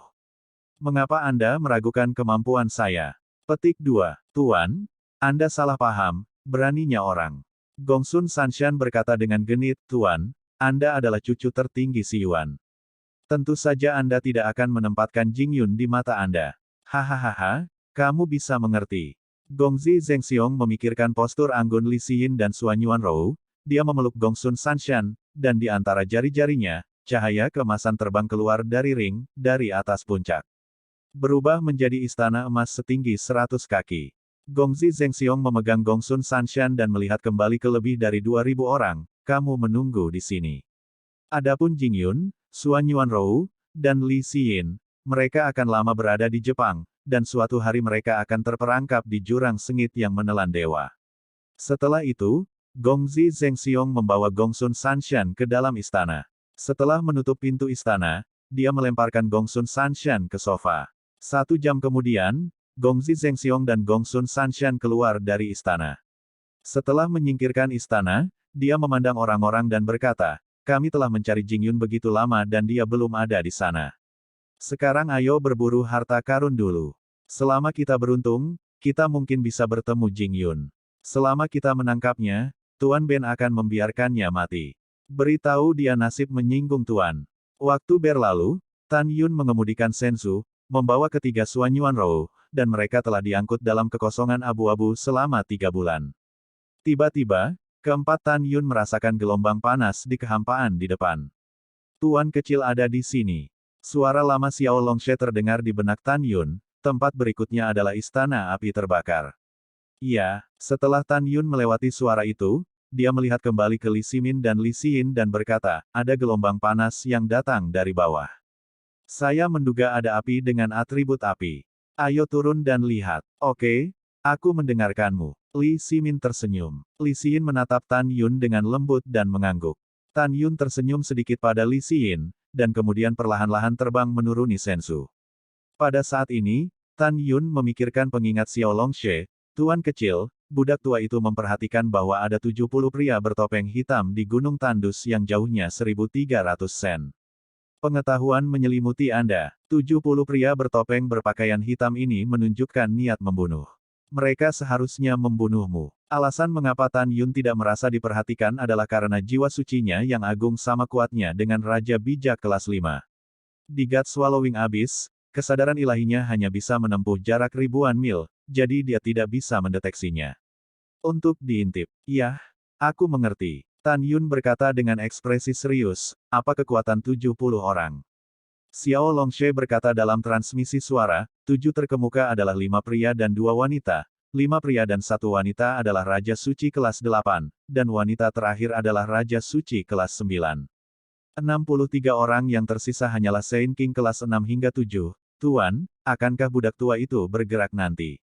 Mengapa Anda meragukan kemampuan saya?" Petik 2. "Tuan, Anda salah paham, beraninya orang." Gongsun Sanshan berkata dengan genit, "Tuan, Anda adalah cucu tertinggi Si Yuan. Tentu saja Anda tidak akan menempatkan Jing Yun di mata Anda. Hahaha. Kamu bisa mengerti." Gongzi Zhengxiong memikirkan postur anggun Li Xin dan Suan Yuanrou, dia memeluk Gongsun Sanshan, dan di antara jari-jarinya, cahaya keemasan terbang keluar dari ring, dari atas puncak. Berubah menjadi istana emas setinggi 100 kaki. Gongzi Zhengxiong memegang Gongsun Sanshan dan melihat kembali ke lebih dari 2.000 orang, "Kamu menunggu di sini." Adapun Jing Yun, Suan Yuanrou, dan Li Xin, mereka akan lama berada di Jepang, dan suatu hari mereka akan terperangkap di jurang sengit yang menelan dewa. Setelah itu, Gongzi Zhengxiong membawa Gongsun Sanshan ke dalam istana. Setelah menutup pintu istana, dia melemparkan Gongsun Sanshan ke sofa. 1 jam kemudian, Gongzi Zhengxiong dan Gongsun Sanshan keluar dari istana. Setelah menyingkirkan istana, dia memandang orang-orang dan berkata, "Kami telah mencari Jing Yun begitu lama dan dia belum ada di sana. Sekarang ayo berburu harta karun dulu. Selama kita beruntung, kita mungkin bisa bertemu Jing Yun. Selama kita menangkapnya, Tuan Ben akan membiarkannya mati. Beritahu dia nasib menyinggung Tuan." Waktu berlalu, Tan Yun mengemudikan Senzu, membawa ketiga Suan Yuanrou, dan mereka telah diangkut dalam kekosongan abu-abu selama 3 bulan. Tiba-tiba, keempat Tan Yun merasakan gelombang panas di kehampaan di depan. "Tuan kecil ada di sini." Suara lama Xiao Longshe terdengar di benak Tan Yun, tempat berikutnya adalah istana api terbakar. Iya, setelah Tan Yun melewati suara itu, dia melihat kembali ke Li Ximin dan Li Xin dan berkata, "Ada gelombang panas yang datang dari bawah. Saya menduga ada api dengan atribut api. Ayo turun dan lihat." "Oke, aku mendengarkanmu." Li Ximin tersenyum. Li Xin menatap Tan Yun dengan lembut dan mengangguk. Tan Yun tersenyum sedikit pada Li Xin, dan kemudian perlahan-lahan terbang menuruni Senzu. Pada saat ini, Tan Yun memikirkan pengingat Xiao Longshe, "Tuan kecil, budak tua itu memperhatikan bahwa ada 70 pria bertopeng hitam di Gunung Tandus yang jauhnya 1.300 sen. Pengetahuan menyelimuti Anda. 70 pria bertopeng berpakaian hitam ini menunjukkan niat membunuh. Mereka seharusnya membunuhmu." Alasan mengapa Tan Yun tidak merasa diperhatikan adalah karena jiwa sucinya yang agung sama kuatnya dengan Raja Bijak kelas 5. Di God Swallowing Abyss, kesadaran ilahinya hanya bisa menempuh jarak ribuan mil, jadi dia tidak bisa mendeteksinya. Untuk diintip. "Yah, aku mengerti." Tan Yun berkata dengan ekspresi serius, "Apa kekuatan 70 orang?" Xiao Longshe berkata dalam transmisi suara, 7 terkemuka adalah 5 pria dan 2 wanita. 5 pria dan 1 wanita adalah Raja Suci kelas 8, dan wanita terakhir adalah Raja Suci kelas 9. 63 orang yang tersisa hanyalah Saint King kelas 6 hingga 7. Tuan, akankah budak tua itu bergerak nanti?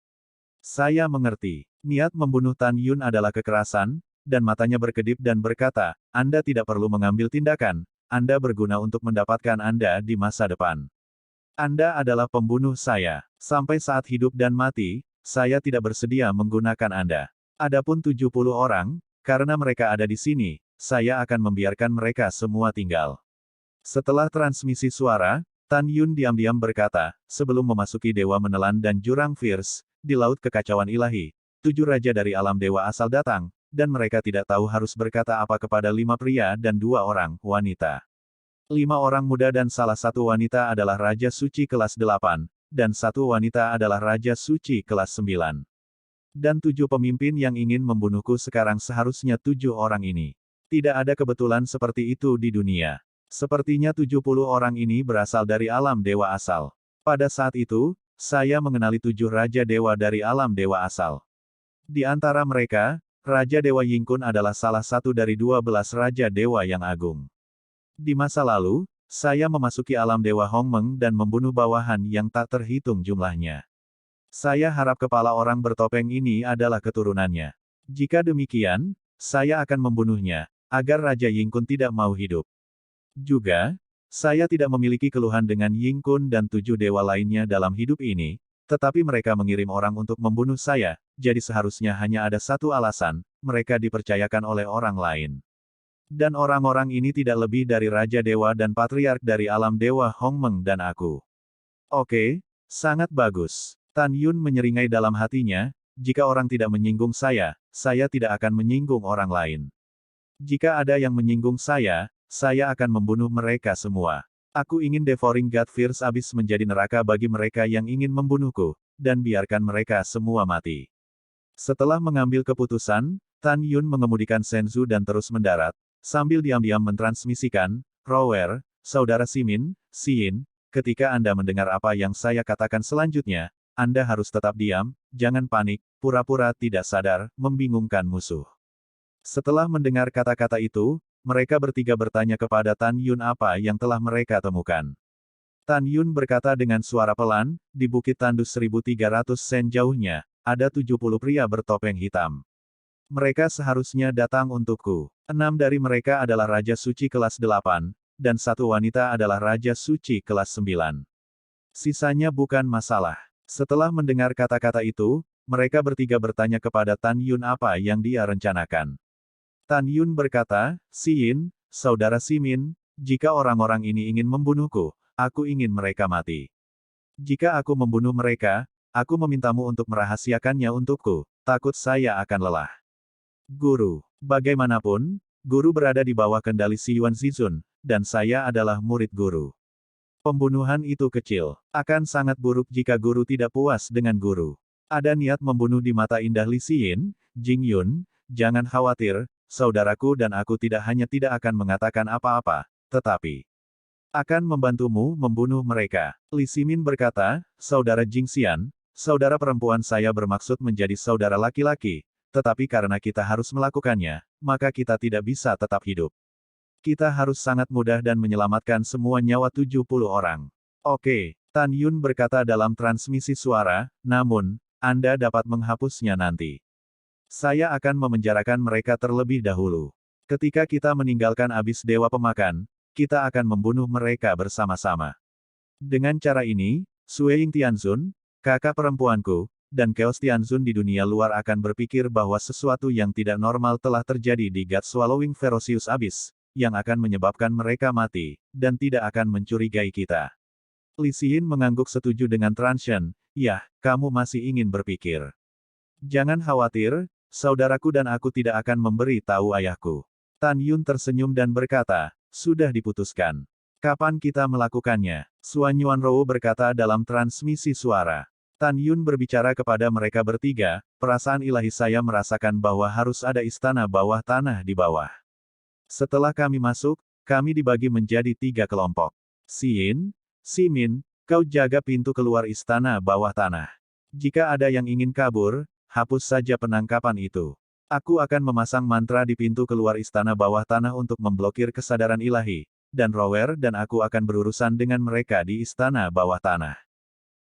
Saya mengerti. Niat membunuh Tan Yun adalah kekerasan, dan matanya berkedip dan berkata, Anda tidak perlu mengambil tindakan. Anda berguna untuk mendapatkan Anda di masa depan. Anda adalah pembunuh saya. Sampai saat hidup dan mati, saya tidak bersedia menggunakan Anda. Adapun 70 orang, karena mereka ada di sini, saya akan membiarkan mereka semua tinggal. Setelah transmisi suara, Tan Yun diam-diam berkata, sebelum memasuki Dewa Menelan dan Jurang Fierce, di Laut Kekacauan Ilahi, 7 raja dari alam dewa asal datang, dan mereka tidak tahu harus berkata apa kepada 5 pria dan 2 orang wanita. 5 orang muda dan salah 1 wanita adalah Raja Suci kelas 8, dan 1 wanita adalah Raja Suci kelas 9. Dan 7 pemimpin yang ingin membunuhku sekarang seharusnya 7 orang ini. Tidak ada kebetulan seperti itu di dunia. Sepertinya 70 orang ini berasal dari alam dewa asal. Pada saat itu, saya mengenali 7 Raja Dewa dari alam dewa asal. Di antara mereka, Raja Dewa Yingkun adalah salah satu dari 12 Raja Dewa yang agung. Di masa lalu, saya memasuki alam Dewa Hongmeng dan membunuh bawahan yang tak terhitung jumlahnya. Saya harap kepala orang bertopeng ini adalah keturunannya. Jika demikian, saya akan membunuhnya, agar Raja Yingkun tidak mau hidup. Juga, saya tidak memiliki keluhan dengan Yingkun dan 7 dewa lainnya dalam hidup ini, tetapi mereka mengirim orang untuk membunuh saya, jadi seharusnya hanya ada satu alasan, mereka dipercayakan oleh orang lain. Dan orang-orang ini tidak lebih dari Raja Dewa dan Patriark dari alam Dewa Hongmeng dan aku. Oke, sangat bagus. Tan Yun menyeringai dalam hatinya, jika orang tidak menyinggung saya tidak akan menyinggung orang lain. Jika ada yang menyinggung saya akan membunuh mereka semua. Aku ingin Devouring God Fierce Abyss menjadi neraka bagi mereka yang ingin membunuhku, dan biarkan mereka semua mati. Setelah mengambil keputusan, Tan Yun mengemudikan Senzu dan terus mendarat, sambil diam-diam mentransmisikan, Rower, Saudara Simin, Xin, ketika Anda mendengar apa yang saya katakan selanjutnya, Anda harus tetap diam, jangan panik, pura-pura tidak sadar, membingungkan musuh. Setelah mendengar kata-kata itu, mereka bertiga bertanya kepada Tan Yun apa yang telah mereka temukan. Tan Yun berkata dengan suara pelan, di Bukit Tandus 1300 sen jauhnya, ada 70 pria bertopeng hitam. Mereka seharusnya datang untukku. 6 dari mereka adalah Raja Suci kelas 8, dan 1 wanita adalah Raja Suci kelas 9. Sisanya bukan masalah. Setelah mendengar kata-kata itu, mereka bertiga bertanya kepada Tan Yun apa yang dia rencanakan. Tan Yun berkata, Xin, Saudara Simin, jika orang-orang ini ingin membunuhku, aku ingin mereka mati. Jika aku membunuh mereka, aku memintamu untuk merahasiakannya untukku, takut saya akan lelah. Guru, bagaimanapun, guru berada di bawah kendali Si Yuan Zizun, dan saya adalah murid guru. Pembunuhan itu kecil, akan sangat buruk jika guru tidak puas dengan guru. Ada niat membunuh di mata indah Li Xin, Jing Yun, jangan khawatir, saudaraku dan aku tidak hanya tidak akan mengatakan apa-apa, tetapi akan membantumu membunuh mereka. Li Ximin berkata, Saudara Jing Xian, saudara perempuan saya bermaksud menjadi saudara laki-laki, tetapi karena kita harus melakukannya, maka kita tidak bisa tetap hidup. Kita harus sangat mudah dan menyelamatkan semua nyawa 70 orang. Oke, Tan Yun berkata dalam transmisi suara, namun, Anda dapat menghapusnya nanti. Saya akan memenjarakan mereka terlebih dahulu. Ketika kita meninggalkan abis Dewa Pemakan, kita akan membunuh mereka bersama-sama. Dengan cara ini, Sui Ying Tianzun, kakak perempuanku, dan Chaos Tianzun di dunia luar akan berpikir bahwa sesuatu yang tidak normal telah terjadi di God Swallowing Ferocious Abyss, yang akan menyebabkan mereka mati, dan tidak akan mencurigai kita. Li Xin mengangguk setuju dengan Transhen, yah, kamu masih ingin berpikir. Jangan khawatir, saudaraku dan aku tidak akan memberi tahu ayahku. Tan Yun tersenyum dan berkata, sudah diputuskan. Kapan kita melakukannya? Suan Yuanrou berkata dalam transmisi suara. Tan Yun berbicara kepada mereka bertiga, perasaan ilahi saya merasakan bahwa harus ada istana bawah tanah di bawah. Setelah kami masuk, kami dibagi menjadi 3 kelompok. Xin, Simin, kau jaga pintu keluar istana bawah tanah. Jika ada yang ingin kabur, hapus saja penangkapan itu. Aku akan memasang mantra di pintu keluar istana bawah tanah untuk memblokir kesadaran ilahi, dan Rower dan aku akan berurusan dengan mereka di istana bawah tanah.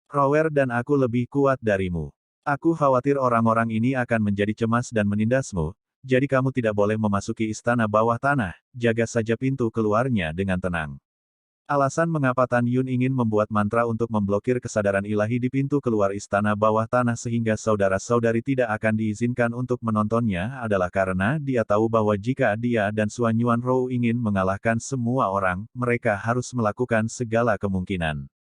Rower dan aku lebih kuat darimu. Aku khawatir orang-orang ini akan menjadi cemas dan menindasmu, jadi kamu tidak boleh memasuki istana bawah tanah, jaga saja pintu keluarnya dengan tenang. Alasan mengapa Tan Yun ingin membuat mantra untuk memblokir kesadaran ilahi di pintu keluar istana bawah tanah sehingga saudara-saudari tidak akan diizinkan untuk menontonnya adalah karena dia tahu bahwa jika dia dan Suan Yuan Rou ingin mengalahkan semua orang, mereka harus melakukan segala kemungkinan.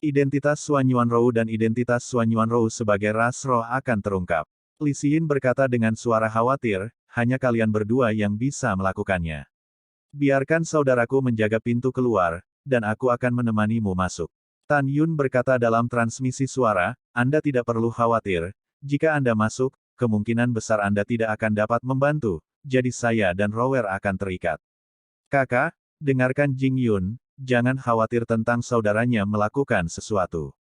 Identitas Suan Yuan Rou dan identitas Suan Yuan Rou sebagai ras roh akan terungkap. Li Xin berkata dengan suara khawatir, hanya kalian berdua yang bisa melakukannya. Biarkan saudaraku menjaga pintu keluar, dan aku akan menemanimu masuk. Tan Yun berkata dalam transmisi suara, Anda tidak perlu khawatir, jika Anda masuk, kemungkinan besar Anda tidak akan dapat membantu, jadi saya dan Rower akan terikat. Kakak, dengarkan Jing Yun, jangan khawatir tentang saudaranya melakukan sesuatu.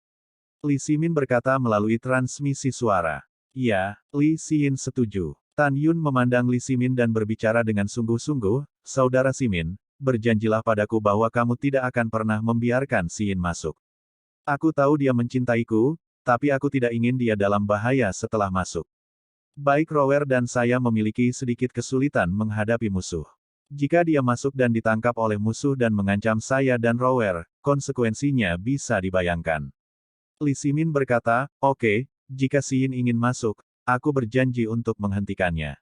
Li Simin berkata melalui transmisi suara. Ya, Li Xin setuju. Tan Yun memandang Li Simin dan berbicara dengan sungguh-sungguh, Saudara Simin, berjanjilah padaku bahwa kamu tidak akan pernah membiarkan Xin masuk. Aku tahu dia mencintaiku, tapi aku tidak ingin dia dalam bahaya setelah masuk. Baik Rower dan saya memiliki sedikit kesulitan menghadapi musuh. Jika dia masuk dan ditangkap oleh musuh dan mengancam saya dan Rower, konsekuensinya bisa dibayangkan. Li Simin berkata, oke, jika Xin ingin masuk, aku berjanji untuk menghentikannya.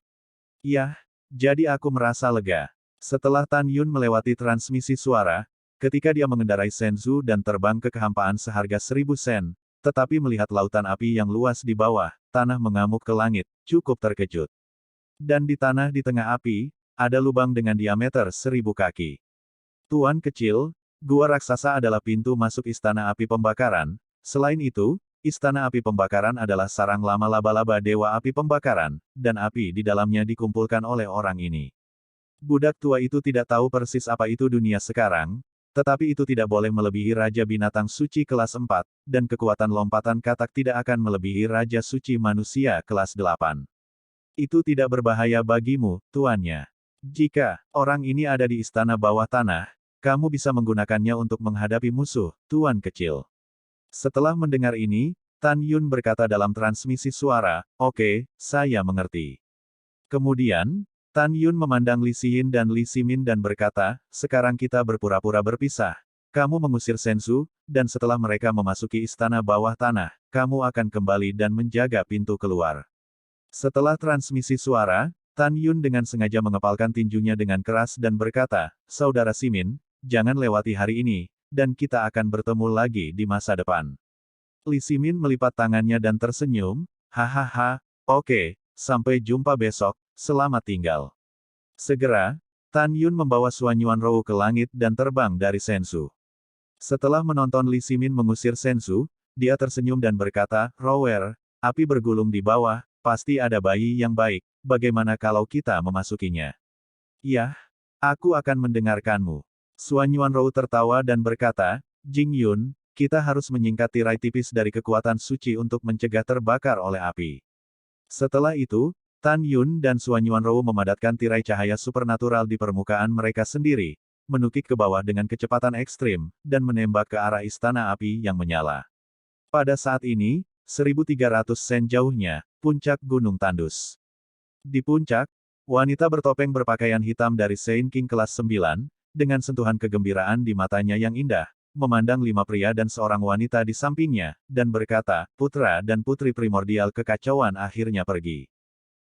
Yah, jadi aku merasa lega. Setelah Tan Yun melewati transmisi suara, ketika dia mengendarai Shenzhou dan terbang ke kehampaan seharga 1000 sen, tetapi melihat lautan api yang luas di bawah, tanah mengamuk ke langit, cukup terkejut. Dan di tanah di tengah api, ada lubang dengan diameter 1000 kaki. Tuan kecil, gua raksasa adalah pintu masuk istana api pembakaran. Selain itu, istana api pembakaran adalah sarang lama laba-laba dewa api pembakaran, dan api di dalamnya dikumpulkan oleh orang ini. Budak tua itu tidak tahu persis apa itu dunia sekarang, tetapi itu tidak boleh melebihi Raja Binatang Suci kelas 4, dan kekuatan lompatan katak tidak akan melebihi Raja Suci Manusia kelas 8. Itu tidak berbahaya bagimu, tuannya. Jika orang ini ada di istana bawah tanah, kamu bisa menggunakannya untuk menghadapi musuh, tuan kecil. Setelah mendengar ini, Tan Yun berkata dalam transmisi suara, oke, saya mengerti. Kemudian, Tan Yun memandang Li Xin dan Li Simin dan berkata, sekarang kita berpura-pura berpisah. Kamu mengusir Shenzhou, dan setelah mereka memasuki istana bawah tanah, kamu akan kembali dan menjaga pintu keluar. Setelah transmisi suara, Tan Yun dengan sengaja mengepalkan tinjunya dengan keras dan berkata, Saudara Simin, jangan lewati hari ini, dan kita akan bertemu lagi di masa depan. Li Simin melipat tangannya dan tersenyum, hahaha, oke, sampai jumpa besok, selamat tinggal. Segera, Tan Yun membawa Suan Yuan Rou ke langit dan terbang dari Shenzhou. Setelah menonton Li Simin mengusir Shenzhou, dia tersenyum dan berkata, Rower, api bergulung di bawah, pasti ada bayi yang baik, bagaimana kalau kita memasukinya? Yah, aku akan mendengarkanmu. Suan Yuan Rou tertawa dan berkata, Jing Yun, kita harus menyingkat tirai tipis dari kekuatan suci untuk mencegah terbakar oleh api. Setelah itu, Tan Yun dan Suan Yuan Rou memadatkan tirai cahaya supernatural di permukaan mereka sendiri, menukik ke bawah dengan kecepatan ekstrim, dan menembak ke arah istana api yang menyala. Pada saat ini, 1300 sen jauhnya, puncak gunung tandus. Di puncak, wanita bertopeng berpakaian hitam dari Saint King kelas 9, dengan sentuhan kegembiraan di matanya yang indah, memandang 5 pria dan seorang wanita di sampingnya, dan berkata, putra dan putri primordial kekacauan akhirnya pergi.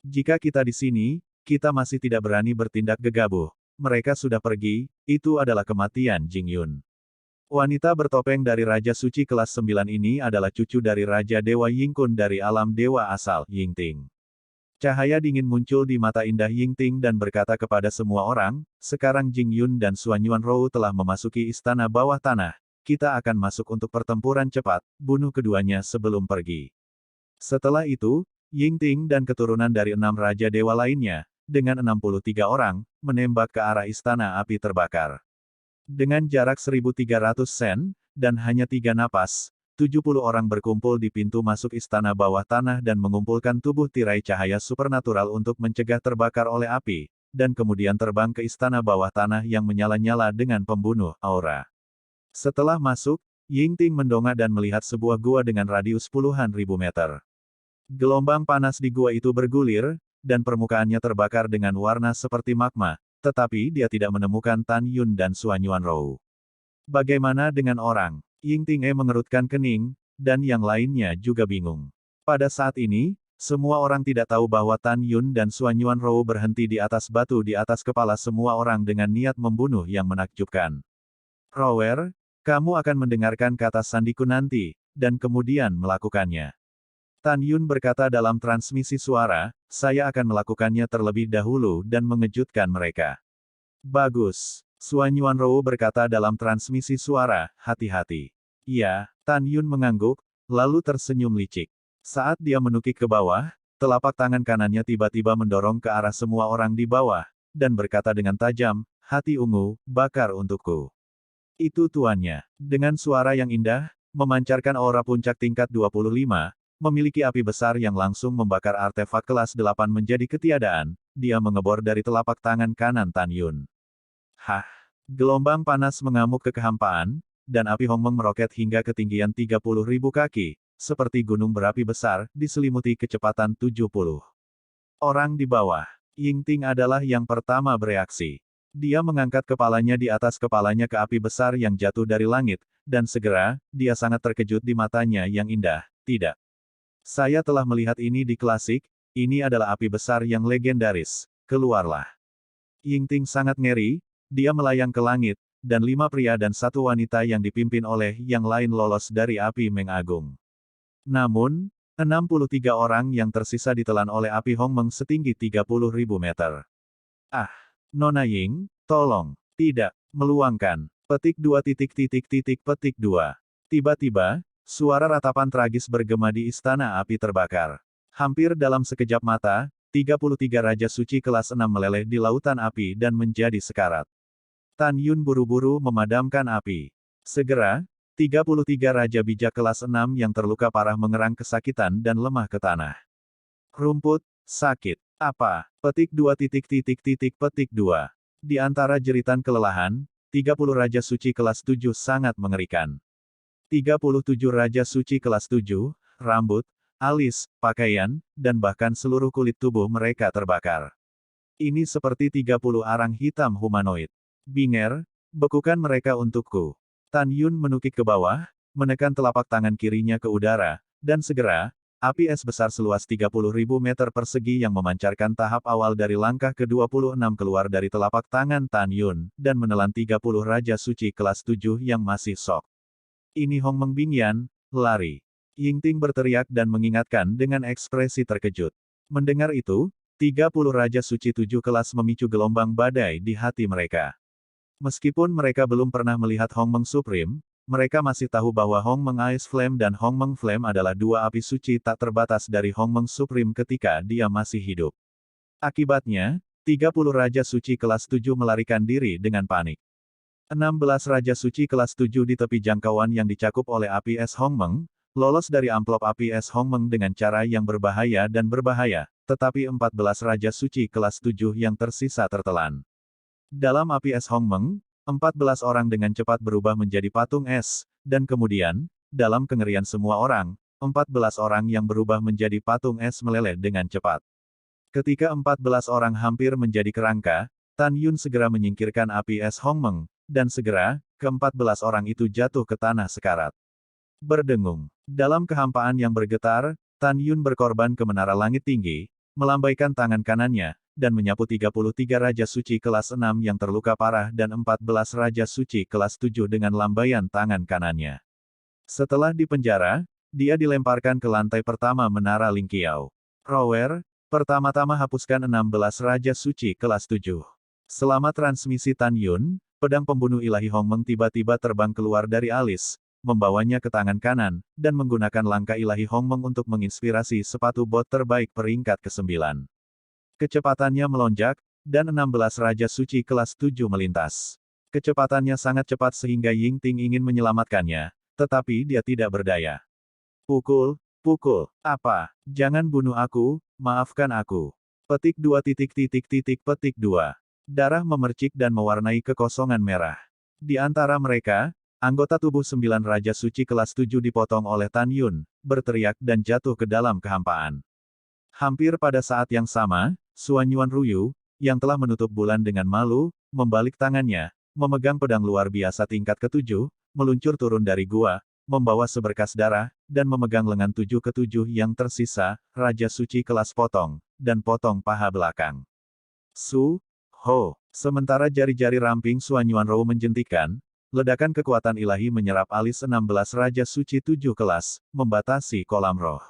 Jika kita di sini, kita masih tidak berani bertindak gegabah. Mereka sudah pergi, itu adalah kematian Jing Yun. Wanita bertopeng dari Raja Suci kelas 9 ini adalah cucu dari Raja Dewa Yingkun dari alam dewa asal, Yingting. Cahaya dingin muncul di mata indah Yingting dan berkata kepada semua orang, sekarang Jing Yun dan Suan Yuan Rou telah memasuki istana bawah tanah, kita akan masuk untuk pertempuran cepat, bunuh keduanya sebelum pergi. Setelah itu, Yingting dan keturunan dari 6 Raja Dewa lainnya, dengan 63 orang, menembak ke arah istana api terbakar. Dengan jarak 1300 sen, dan hanya 3 napas, 70 orang berkumpul di pintu masuk istana bawah tanah dan mengumpulkan tubuh tirai cahaya supernatural untuk mencegah terbakar oleh api, dan kemudian terbang ke istana bawah tanah yang menyala-nyala dengan pembunuh aura. Setelah masuk, Yingting mendongak dan melihat sebuah gua dengan radius puluhan ribu meter. Gelombang panas di gua itu bergulir, dan permukaannya terbakar dengan warna seperti magma, tetapi dia tidak menemukan Tan Yun dan Suanyuan Rou. Bagaimana dengan orang? Yingting mengerutkan kening, dan yang lainnya juga bingung. Pada saat ini, semua orang tidak tahu bahwa Tan Yun dan Suanyuan Rou berhenti di atas batu di atas kepala semua orang dengan niat membunuh yang menakjubkan. Rower, kamu akan mendengarkan kata sandiku nanti, dan kemudian melakukannya. Tan Yun berkata dalam transmisi suara, saya akan melakukannya terlebih dahulu dan mengejutkan mereka. Bagus. Suanyuan Rou berkata dalam transmisi suara, hati-hati. Iya, Tan Yun mengangguk, lalu tersenyum licik. Saat dia menukik ke bawah, telapak tangan kanannya tiba-tiba mendorong ke arah semua orang di bawah, dan berkata dengan tajam, hati ungu, bakar untukku. Itu tuannya. Dengan suara yang indah, memancarkan aura puncak tingkat 25, memiliki api besar yang langsung membakar artefak kelas 8 menjadi ketiadaan, dia mengebor dari telapak tangan kanan Tan Yun. Hah! Gelombang panas mengamuk ke kehampaan, dan api Hongmeng meroket hingga ketinggian 30.000 kaki, seperti gunung berapi besar, diselimuti kecepatan 70. Orang di bawah. Yingting adalah yang pertama bereaksi. Dia mengangkat kepalanya di atas kepalanya ke api besar yang jatuh dari langit, dan segera, dia sangat terkejut di matanya yang indah. Tidak. Saya telah melihat ini di klasik, ini adalah api besar yang legendaris. Keluarlah. Yingting sangat ngeri, dia melayang ke langit, dan 5 pria dan 1 wanita yang dipimpin oleh yang lain lolos dari api Meng Agung. Namun, 63 orang yang tersisa ditelan oleh api Hongmeng setinggi 30.000 meter. Ah! Nona Ying, tolong. Tidak. Meluangkan. Petik 2 petik 2. Tiba-tiba, suara ratapan tragis bergema di istana api terbakar. Hampir dalam sekejap mata, 33 Raja Suci kelas 6 meleleh di lautan api dan menjadi sekarat. Tan Yun buru-buru memadamkan api. Segera, 33 Raja Bijak kelas 6 yang terluka parah mengerang kesakitan dan lemah ke tanah. Rumput, sakit. Apa? Petik 2 petik 2. Di antara jeritan kelelahan, 30 Raja Suci kelas 7 sangat mengerikan. 37 Raja Suci kelas 7, rambut, alis, pakaian, dan bahkan seluruh kulit tubuh mereka terbakar. Ini seperti 30 arang hitam humanoid. Binger, bekukan mereka untukku. Tan Yun menukik ke bawah, menekan telapak tangan kirinya ke udara, dan segera, api es besar seluas 30.000 meter persegi yang memancarkan tahap awal dari langkah ke-26 keluar dari telapak tangan Tan Yun, dan menelan 30 Raja Suci kelas 7 yang masih sok. Ini Hongmeng Bingyan, lari. Yingting berteriak dan mengingatkan dengan ekspresi terkejut. Mendengar itu, 30 Raja Suci 7 kelas memicu gelombang badai di hati mereka. Meskipun mereka belum pernah melihat Hongmeng Supreme, mereka masih tahu bahwa Hongmeng Ice Flame dan Hongmeng Flame adalah dua api suci tak terbatas dari Hongmeng Supreme ketika dia masih hidup. Akibatnya, 30 Raja Suci kelas 7 melarikan diri dengan panik. 16 Raja Suci kelas 7 di tepi jangkauan yang dicakup oleh api es Hongmeng, lolos dari amplop api es Hongmeng dengan cara yang berbahaya dan berbahaya, tetapi 14 Raja Suci kelas 7 yang tersisa tertelan. Dalam api es Hongmeng, 14 orang dengan cepat berubah menjadi patung es, dan kemudian, dalam kengerian semua orang, 14 orang yang berubah menjadi patung es meleleh dengan cepat. Ketika 14 orang hampir menjadi kerangka, Tan Yun segera menyingkirkan api es Hongmeng, dan segera, ke-14 orang itu jatuh ke tanah sekarat. Berdengung. Dalam kehampaan yang bergetar, Tan Yun berkorban ke menara langit tinggi, melambaikan tangan kanannya, dan menyapu 33 Raja Suci kelas 6 yang terluka parah dan 14 Raja Suci kelas 7 dengan lambaian tangan kanannya. Setelah dipenjara, dia dilemparkan ke lantai pertama menara Lingqiao. Rower, pertama-tama hapuskan 16 Raja Suci kelas 7. Selama transmisi Tan Yun, pedang pembunuh ilahi Hongmeng tiba-tiba terbang keluar dari alis, membawanya ke tangan kanan, dan menggunakan langkah ilahi Hongmeng untuk menginspirasi sepatu bot terbaik peringkat ke-9. Kecepatannya melonjak, dan 16 Raja Suci kelas 7 melintas. Kecepatannya sangat cepat sehingga Ying Ting ingin menyelamatkannya, tetapi dia tidak berdaya. Pukul, pukul, apa? Jangan bunuh aku, maafkan aku. Petik 2 petik 2. Darah memercik dan mewarnai kekosongan merah. Di antara mereka, anggota tubuh 9 Raja Suci kelas 7 dipotong oleh Tan Yun, berteriak dan jatuh ke dalam kehampaan. Hampir pada saat yang sama, Xuanyuan Ruyu, yang telah menutup bulan dengan malu, membalik tangannya, memegang pedang luar biasa tingkat ke-7, meluncur turun dari gua, membawa seberkas darah, dan memegang lengan 7 ke 7 yang tersisa, Raja Suci kelas potong, dan potong paha belakang. Su, Ho, sementara jari-jari ramping Xuanyuan Rou menjentikan, ledakan kekuatan ilahi menyerap alis 16 Raja Suci 7 kelas, membatasi kolam roh.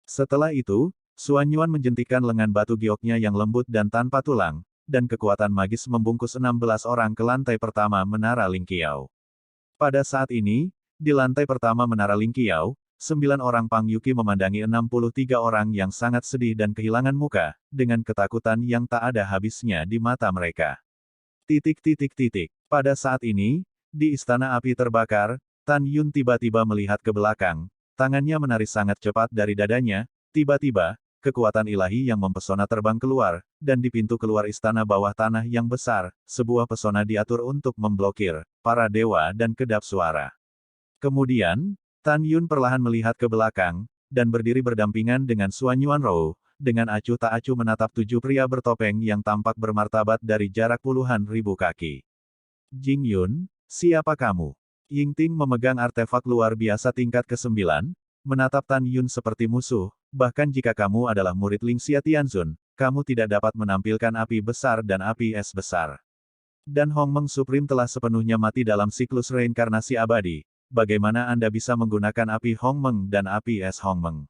Setelah itu, Xuanyuan menjentikan lengan batu gioknya yang lembut dan tanpa tulang, dan kekuatan magis membungkus 16 orang ke lantai pertama Menara Lingqiao. Pada saat ini, di lantai pertama Menara Lingqiao, 9 orang Pang Yuki memandangi 63 orang yang sangat sedih dan kehilangan muka, dengan ketakutan yang tak ada habisnya di mata mereka. Pada saat ini, di Istana Api Terbakar, Tan Yun tiba-tiba melihat ke belakang, tangannya menari sangat cepat dari dadanya, tiba-tiba, kekuatan ilahi yang mempesona terbang keluar, dan di pintu keluar istana bawah tanah yang besar, sebuah pesona diatur untuk memblokir para dewa dan kedap suara. Kemudian, Tan Yun perlahan melihat ke belakang, dan berdiri berdampingan dengan Xuanyuan Rou, dengan acuh tak acuh menatap 7 pria bertopeng yang tampak bermartabat dari jarak puluhan ribu kaki. Jing Yun, siapa kamu? Ying Ting memegang artefak luar biasa tingkat ke-9, menatap Tan Yun seperti musuh. Bahkan jika kamu adalah murid Ling Xia Tianzun, kamu tidak dapat menampilkan api besar dan api es besar. Dan Hongmeng Supreme telah sepenuhnya mati dalam siklus reinkarnasi abadi. Bagaimana Anda bisa menggunakan api Hongmeng dan api es Hongmeng?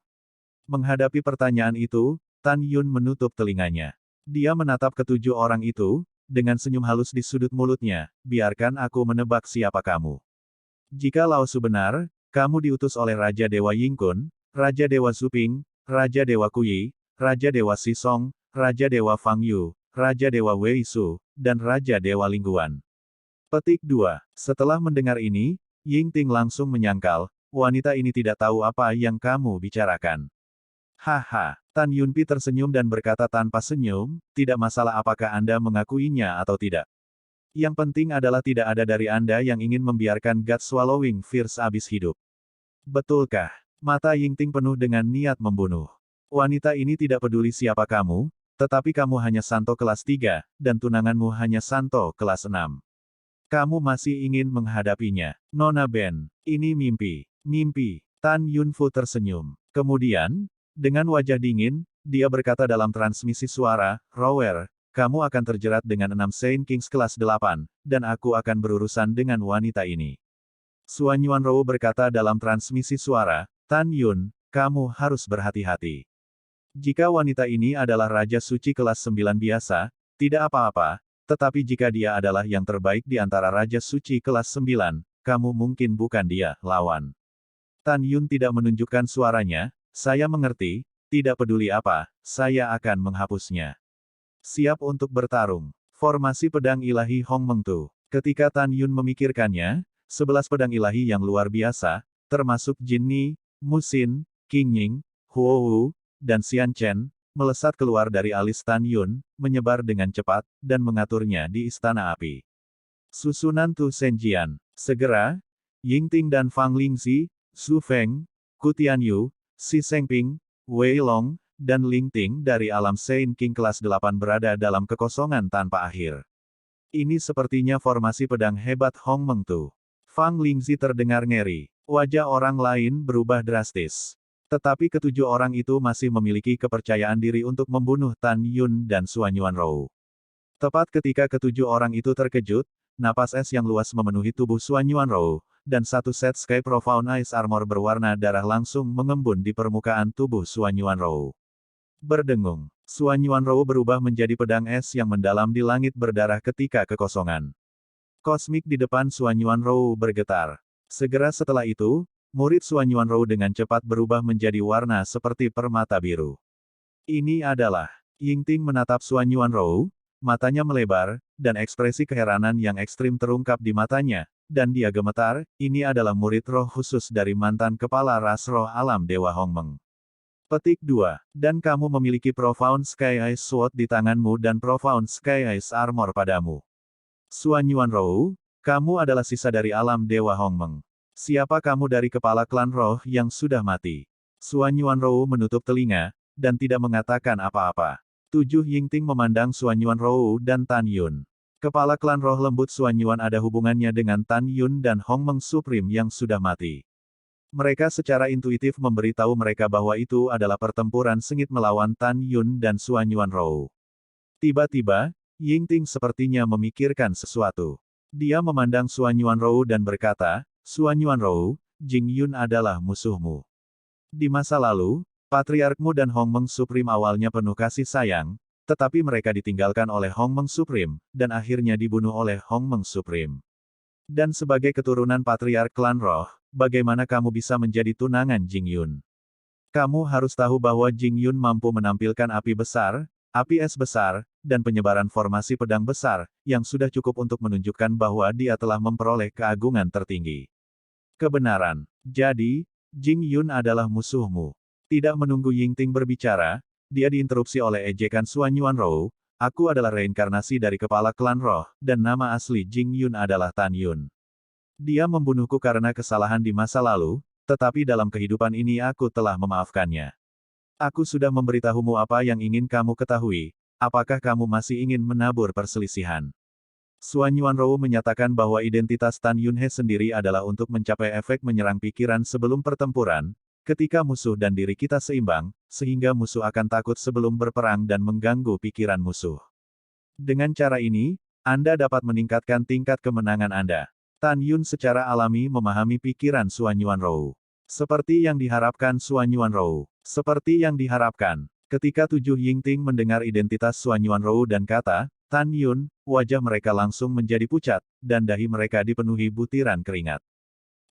Menghadapi pertanyaan itu, Tan Yun menutup telinganya. Dia menatap ketujuh orang itu, dengan senyum halus di sudut mulutnya, biarkan aku menebak siapa kamu. Jika Lao Su benar, kamu diutus oleh Raja Dewa Yingkun, Raja Dewa Zuping, Raja Dewa Kuyi, Raja Dewa Sisong, Raja Dewa Fang Yu, Raja Dewa Wei Su, dan Raja Dewa Lingguan. Petik 2. Setelah mendengar ini, Ying Ting langsung menyangkal, wanita ini tidak tahu apa yang kamu bicarakan. Haha, Tan Yunpi tersenyum dan berkata tanpa senyum, tidak masalah apakah Anda mengakuinya atau tidak. Yang penting adalah tidak ada dari Anda yang ingin membiarkan God Swallowing Fierce habis hidup. Betulkah? Mata Ying Ting penuh dengan niat membunuh. Wanita ini tidak peduli siapa kamu, tetapi kamu hanya Santo kelas 3, dan tunanganmu hanya Santo kelas 6. Kamu masih ingin menghadapinya. Nona Ben, ini mimpi. Mimpi. Tan Yunfu tersenyum. Kemudian, dengan wajah dingin, dia berkata dalam transmisi suara, Rower, kamu akan terjerat dengan 6 Saint Kings kelas 8, dan aku akan berurusan dengan wanita ini. Xuanyuan Rou berkata dalam transmisi suara, Tan Yun, kamu harus berhati-hati. Jika wanita ini adalah Raja Suci kelas 9 biasa, tidak apa-apa, tetapi jika dia adalah yang terbaik di antara Raja Suci kelas 9, kamu mungkin bukan dia, lawan. Tan Yun tidak menunjukkan suaranya, saya mengerti, tidak peduli apa, saya akan menghapusnya. Siap untuk bertarung. Formasi pedang ilahi Hongmeng Tu. Ketika Tan Yun memikirkannya, 11 pedang ilahi yang luar biasa, termasuk Jin Ni, Musin, Qing Ying, Huo Wu, dan Xian Chen, melesat keluar dari alis Tan Yun, menyebar dengan cepat, dan mengaturnya di Istana Api. Susunan Tu Senjian. Segera, Ying Ting dan Fang Lingzi, Su Feng, Ku Tianyu, Si Sengping, Wei Long, dan Ling Ting dari alam Saint King kelas 8 berada dalam kekosongan tanpa akhir. Ini sepertinya formasi pedang hebat Hongmeng Tu. Fang Lingzi terdengar ngeri. Wajah orang lain berubah drastis. Tetapi ketujuh orang itu masih memiliki kepercayaan diri untuk membunuh Tan Yun dan Xuanyuan Rou. Tepat ketika ketujuh orang itu terkejut, napas es yang luas memenuhi tubuh Xuanyuan Rou, dan satu set Sky Profound Ice Armor berwarna darah langsung mengembun di permukaan tubuh Xuanyuan Rou. Berdengung, Xuanyuan Rou berubah menjadi pedang es yang mendalam di langit berdarah ketika kekosongan. Kosmik di depan Xuanyuan Rou bergetar. Segera setelah itu, murid Xuanyuan Rou dengan cepat berubah menjadi warna seperti permata biru. Ini adalah, Ying Ting menatap Xuanyuan Rou, matanya melebar, dan ekspresi keheranan yang ekstrim terungkap di matanya, dan dia gemetar. Ini adalah murid roh khusus dari mantan kepala ras roh alam Dewa Hongmeng. Petik 2. Dan kamu memiliki Profound Sky Ice Sword di tanganmu dan Profound Sky Ice Armor padamu. Suan Yuanrou, kamu adalah sisa dari alam Dewa Hongmeng. Siapa kamu dari kepala klan roh yang sudah mati? Suan Yuanrou menutup telinga, dan tidak mengatakan apa-apa. 7 Yingting memandang Suan Yuanrou dan Tan Yun. Kepala klan roh lembut Suan Yuan ada hubungannya dengan Tan Yun dan Hongmeng Supreme yang sudah mati. Mereka secara intuitif memberitahu mereka bahwa itu adalah pertempuran sengit melawan Tan Yun dan Suan Yuanrou. Tiba-tiba, Yingting sepertinya memikirkan sesuatu. Dia memandang Suan Yuanrou dan berkata, Suan Yuanrou, Jing Yun adalah musuhmu. Di masa lalu, patriarkmu dan Hongmeng Supreme awalnya penuh kasih sayang, tetapi mereka ditinggalkan oleh Hongmeng Supreme, dan akhirnya dibunuh oleh Hongmeng Supreme. Dan sebagai keturunan patriark klan roh, bagaimana kamu bisa menjadi tunangan Jing Yun? Kamu harus tahu bahwa Jing Yun mampu menampilkan api besar, api es besar, dan penyebaran formasi pedang besar, yang sudah cukup untuk menunjukkan bahwa dia telah memperoleh keagungan tertinggi. Kebenaran. Jadi, Jing Yun adalah musuhmu. Tidak menunggu Yingting berbicara, dia diinterupsi oleh ejekan Suan Yuanrou. Aku adalah reinkarnasi dari kepala klan roh, dan nama asli Jing Yun adalah Tan Yun. Dia membunuhku karena kesalahan di masa lalu, tetapi dalam kehidupan ini aku telah memaafkannya. Aku sudah memberitahumu apa yang ingin kamu ketahui, apakah kamu masih ingin menabur perselisihan? Suan Yuanrou menyatakan bahwa identitas Tan Yunhe sendiri adalah untuk mencapai efek menyerang pikiran sebelum pertempuran, ketika musuh dan diri kita seimbang, sehingga musuh akan takut sebelum berperang dan mengganggu pikiran musuh. Dengan cara ini, Anda dapat meningkatkan tingkat kemenangan Anda. Tan Yun secara alami memahami pikiran Suan Yuanrou. Seperti yang diharapkan Suan Yuanrou. Seperti yang diharapkan. Ketika 7 Yingting mendengar identitas Suan Yuanrou dan kata, Tan Yun, wajah mereka langsung menjadi pucat, dan dahi mereka dipenuhi butiran keringat.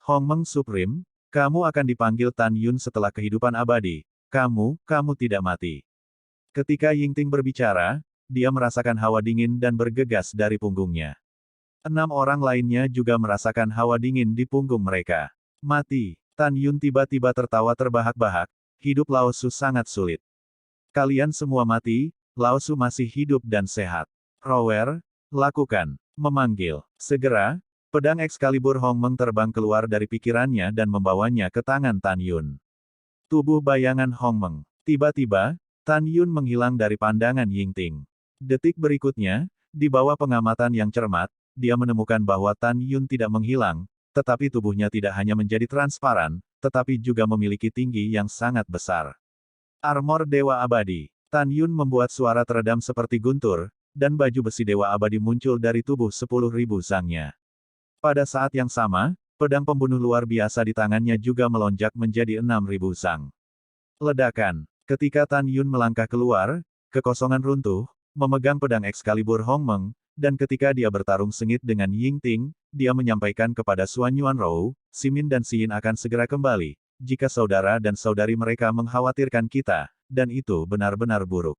Hongmeng Supreme, kamu akan dipanggil Tan Yun setelah kehidupan abadi. Kamu tidak mati. Ketika Yingting berbicara, dia merasakan hawa dingin dan bergegas dari punggungnya. 6 orang lainnya juga merasakan hawa dingin di punggung mereka. Mati. Tan Yun tiba-tiba tertawa terbahak-bahak. Hidup Lao Su sangat sulit. Kalian semua mati, Lao Su masih hidup dan sehat. Rower, lakukan. Memanggil. Segera, pedang Excalibur Hongmeng terbang keluar dari pikirannya dan membawanya ke tangan Tan Yun. Tubuh bayangan Hongmeng. Tiba-tiba, Tan Yun menghilang dari pandangan Yingting. Detik berikutnya, di bawah pengamatan yang cermat, dia menemukan bahwa Tan Yun tidak menghilang, tetapi tubuhnya tidak hanya menjadi transparan, tetapi juga memiliki tinggi yang sangat besar. Armor Dewa Abadi. Tan Yun membuat suara teredam seperti guntur, dan baju besi Dewa Abadi muncul dari tubuh 10.000 zangnya. Pada saat yang sama, pedang pembunuh luar biasa di tangannya juga melonjak menjadi 6.000 zang. Ledakan. Ketika Tan Yun melangkah keluar, kekosongan runtuh, memegang pedang Excalibur Hongmeng, dan ketika dia bertarung sengit dengan Yingting, dia menyampaikan kepada Suan Yuanrou, Simin dan Xiyin akan segera kembali, jika saudara dan saudari mereka mengkhawatirkan kita, dan itu benar-benar buruk.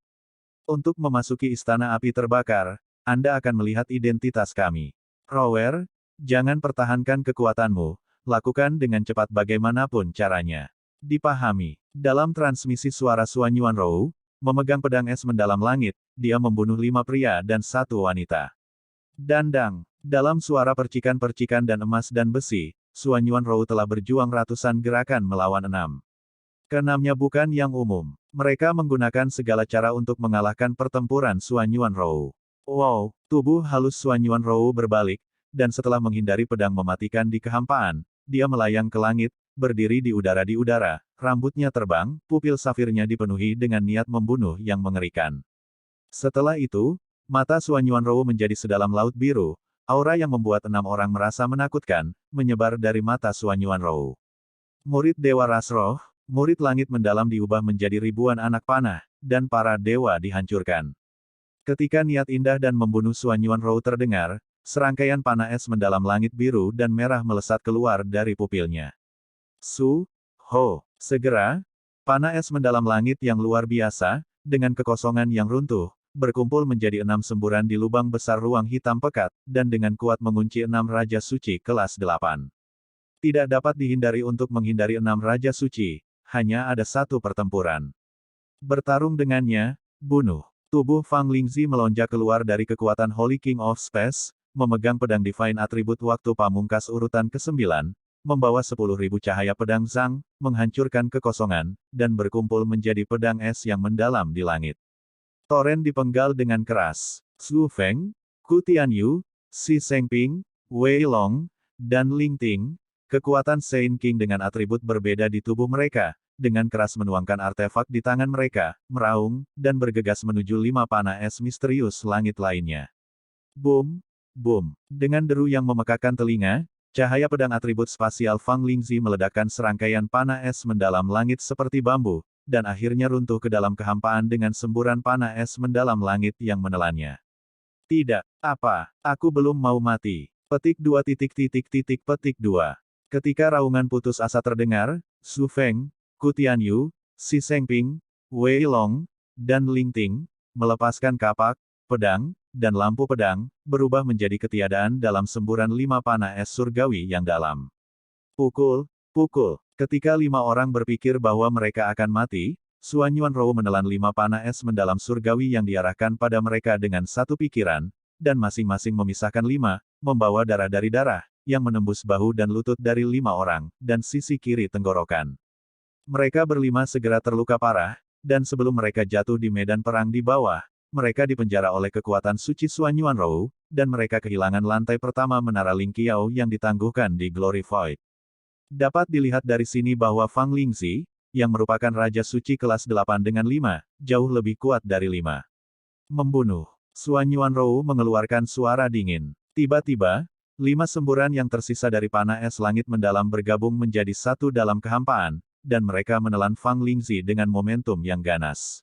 Untuk memasuki istana api terbakar, Anda akan melihat identitas kami. Rower, jangan pertahankan kekuatanmu, lakukan dengan cepat bagaimanapun caranya. Dipahami. Dalam transmisi suara Suan Yuanrou, memegang pedang es mendalam langit, dia membunuh 5 pria dan 1 wanita. Dandang. Dalam suara percikan-percikan dan emas dan besi, Suan Yuanrou telah berjuang ratusan gerakan melawan 6. Keenamnya bukan yang umum. Mereka menggunakan segala cara untuk mengalahkan pertempuran Suan Yuanrou. Wow, tubuh halus Suan Yuanrou berbalik, dan setelah menghindari pedang mematikan di kehampaan, dia melayang ke langit, berdiri di udara, rambutnya terbang, pupil safirnya dipenuhi dengan niat membunuh yang mengerikan. Setelah itu, mata Suan Yuanrou menjadi sedalam laut biru, aura yang membuat 6 orang merasa menakutkan, menyebar dari mata Suan Yuanrou. Murid Dewa Ras Roh, murid langit mendalam diubah menjadi ribuan anak panah, dan para dewa dihancurkan. Ketika niat indah dan membunuh Suan Yuanrou terdengar, serangkaian panah es mendalam langit biru dan merah melesat keluar dari pupilnya. Ho! Segera, panah es mendalam langit yang luar biasa, dengan kekosongan yang runtuh, berkumpul menjadi 6 semburan di lubang besar ruang hitam pekat, dan dengan kuat mengunci 6 Raja Suci kelas 8. Tidak dapat dihindari untuk menghindari 6 Raja Suci, hanya ada satu pertempuran. Bertarung dengannya, bunuh. Tubuh Fang Lingzi melonjak keluar dari kekuatan Holy King of Space, memegang pedang Divine atribut waktu pamungkas urutan ke-9, membawa 10.000 cahaya pedang Zhang, menghancurkan kekosongan, dan berkumpul menjadi pedang es yang mendalam di langit. Toren dipenggal dengan keras. Xu Feng, Ku Tianyu, Xi Shengping, Wei Long, dan Ling Ting, kekuatan Saint King dengan atribut berbeda di tubuh mereka, dengan keras menuangkan artefak di tangan mereka, meraung, dan bergegas menuju 5 panah es misterius langit lainnya. Boom! Boom! Dengan deru yang memekakan telinga, cahaya pedang atribut spasial Fang Lingzi meledakkan serangkaian panah es mendalam langit seperti bambu, dan akhirnya runtuh ke dalam kehampaan dengan semburan panah es mendalam langit yang menelannya. Tidak, apa, aku belum mau mati. Petik 2. Petik 2. Ketika raungan putus asa terdengar, Xu Feng, Ku Tianyu, Xi Shengping, Wei Long, dan Ling Ting, melepaskan kapak, pedang, dan lampu pedang, berubah menjadi ketiadaan dalam semburan 5 panah es surgawi yang dalam. Pukul, pukul. Ketika 5 orang berpikir bahwa mereka akan mati, Xuan Yuanrou menelan 5 panah es mendalam surgawi yang diarahkan pada mereka dengan satu pikiran, dan masing-masing memisahkan 5, membawa darah dari darah, yang menembus bahu dan lutut dari 5 orang, dan sisi kiri tenggorokan. Mereka berlima segera terluka parah, dan sebelum mereka jatuh di medan perang di bawah, mereka dipenjara oleh kekuatan suci Xuan Yuanrou, dan mereka kehilangan lantai pertama menara Ling Qiao yang ditangguhkan di Glory Void. Dapat dilihat dari sini bahwa Fang Lingzi, yang merupakan Raja Suci kelas 8 dengan 5, jauh lebih kuat dari 5. Membunuh. Xuan Yuanrou mengeluarkan suara dingin. Tiba-tiba, 5 semburan yang tersisa dari panah es langit mendalam bergabung menjadi satu dalam kehampaan, dan mereka menelan Fang Lingzi dengan momentum yang ganas.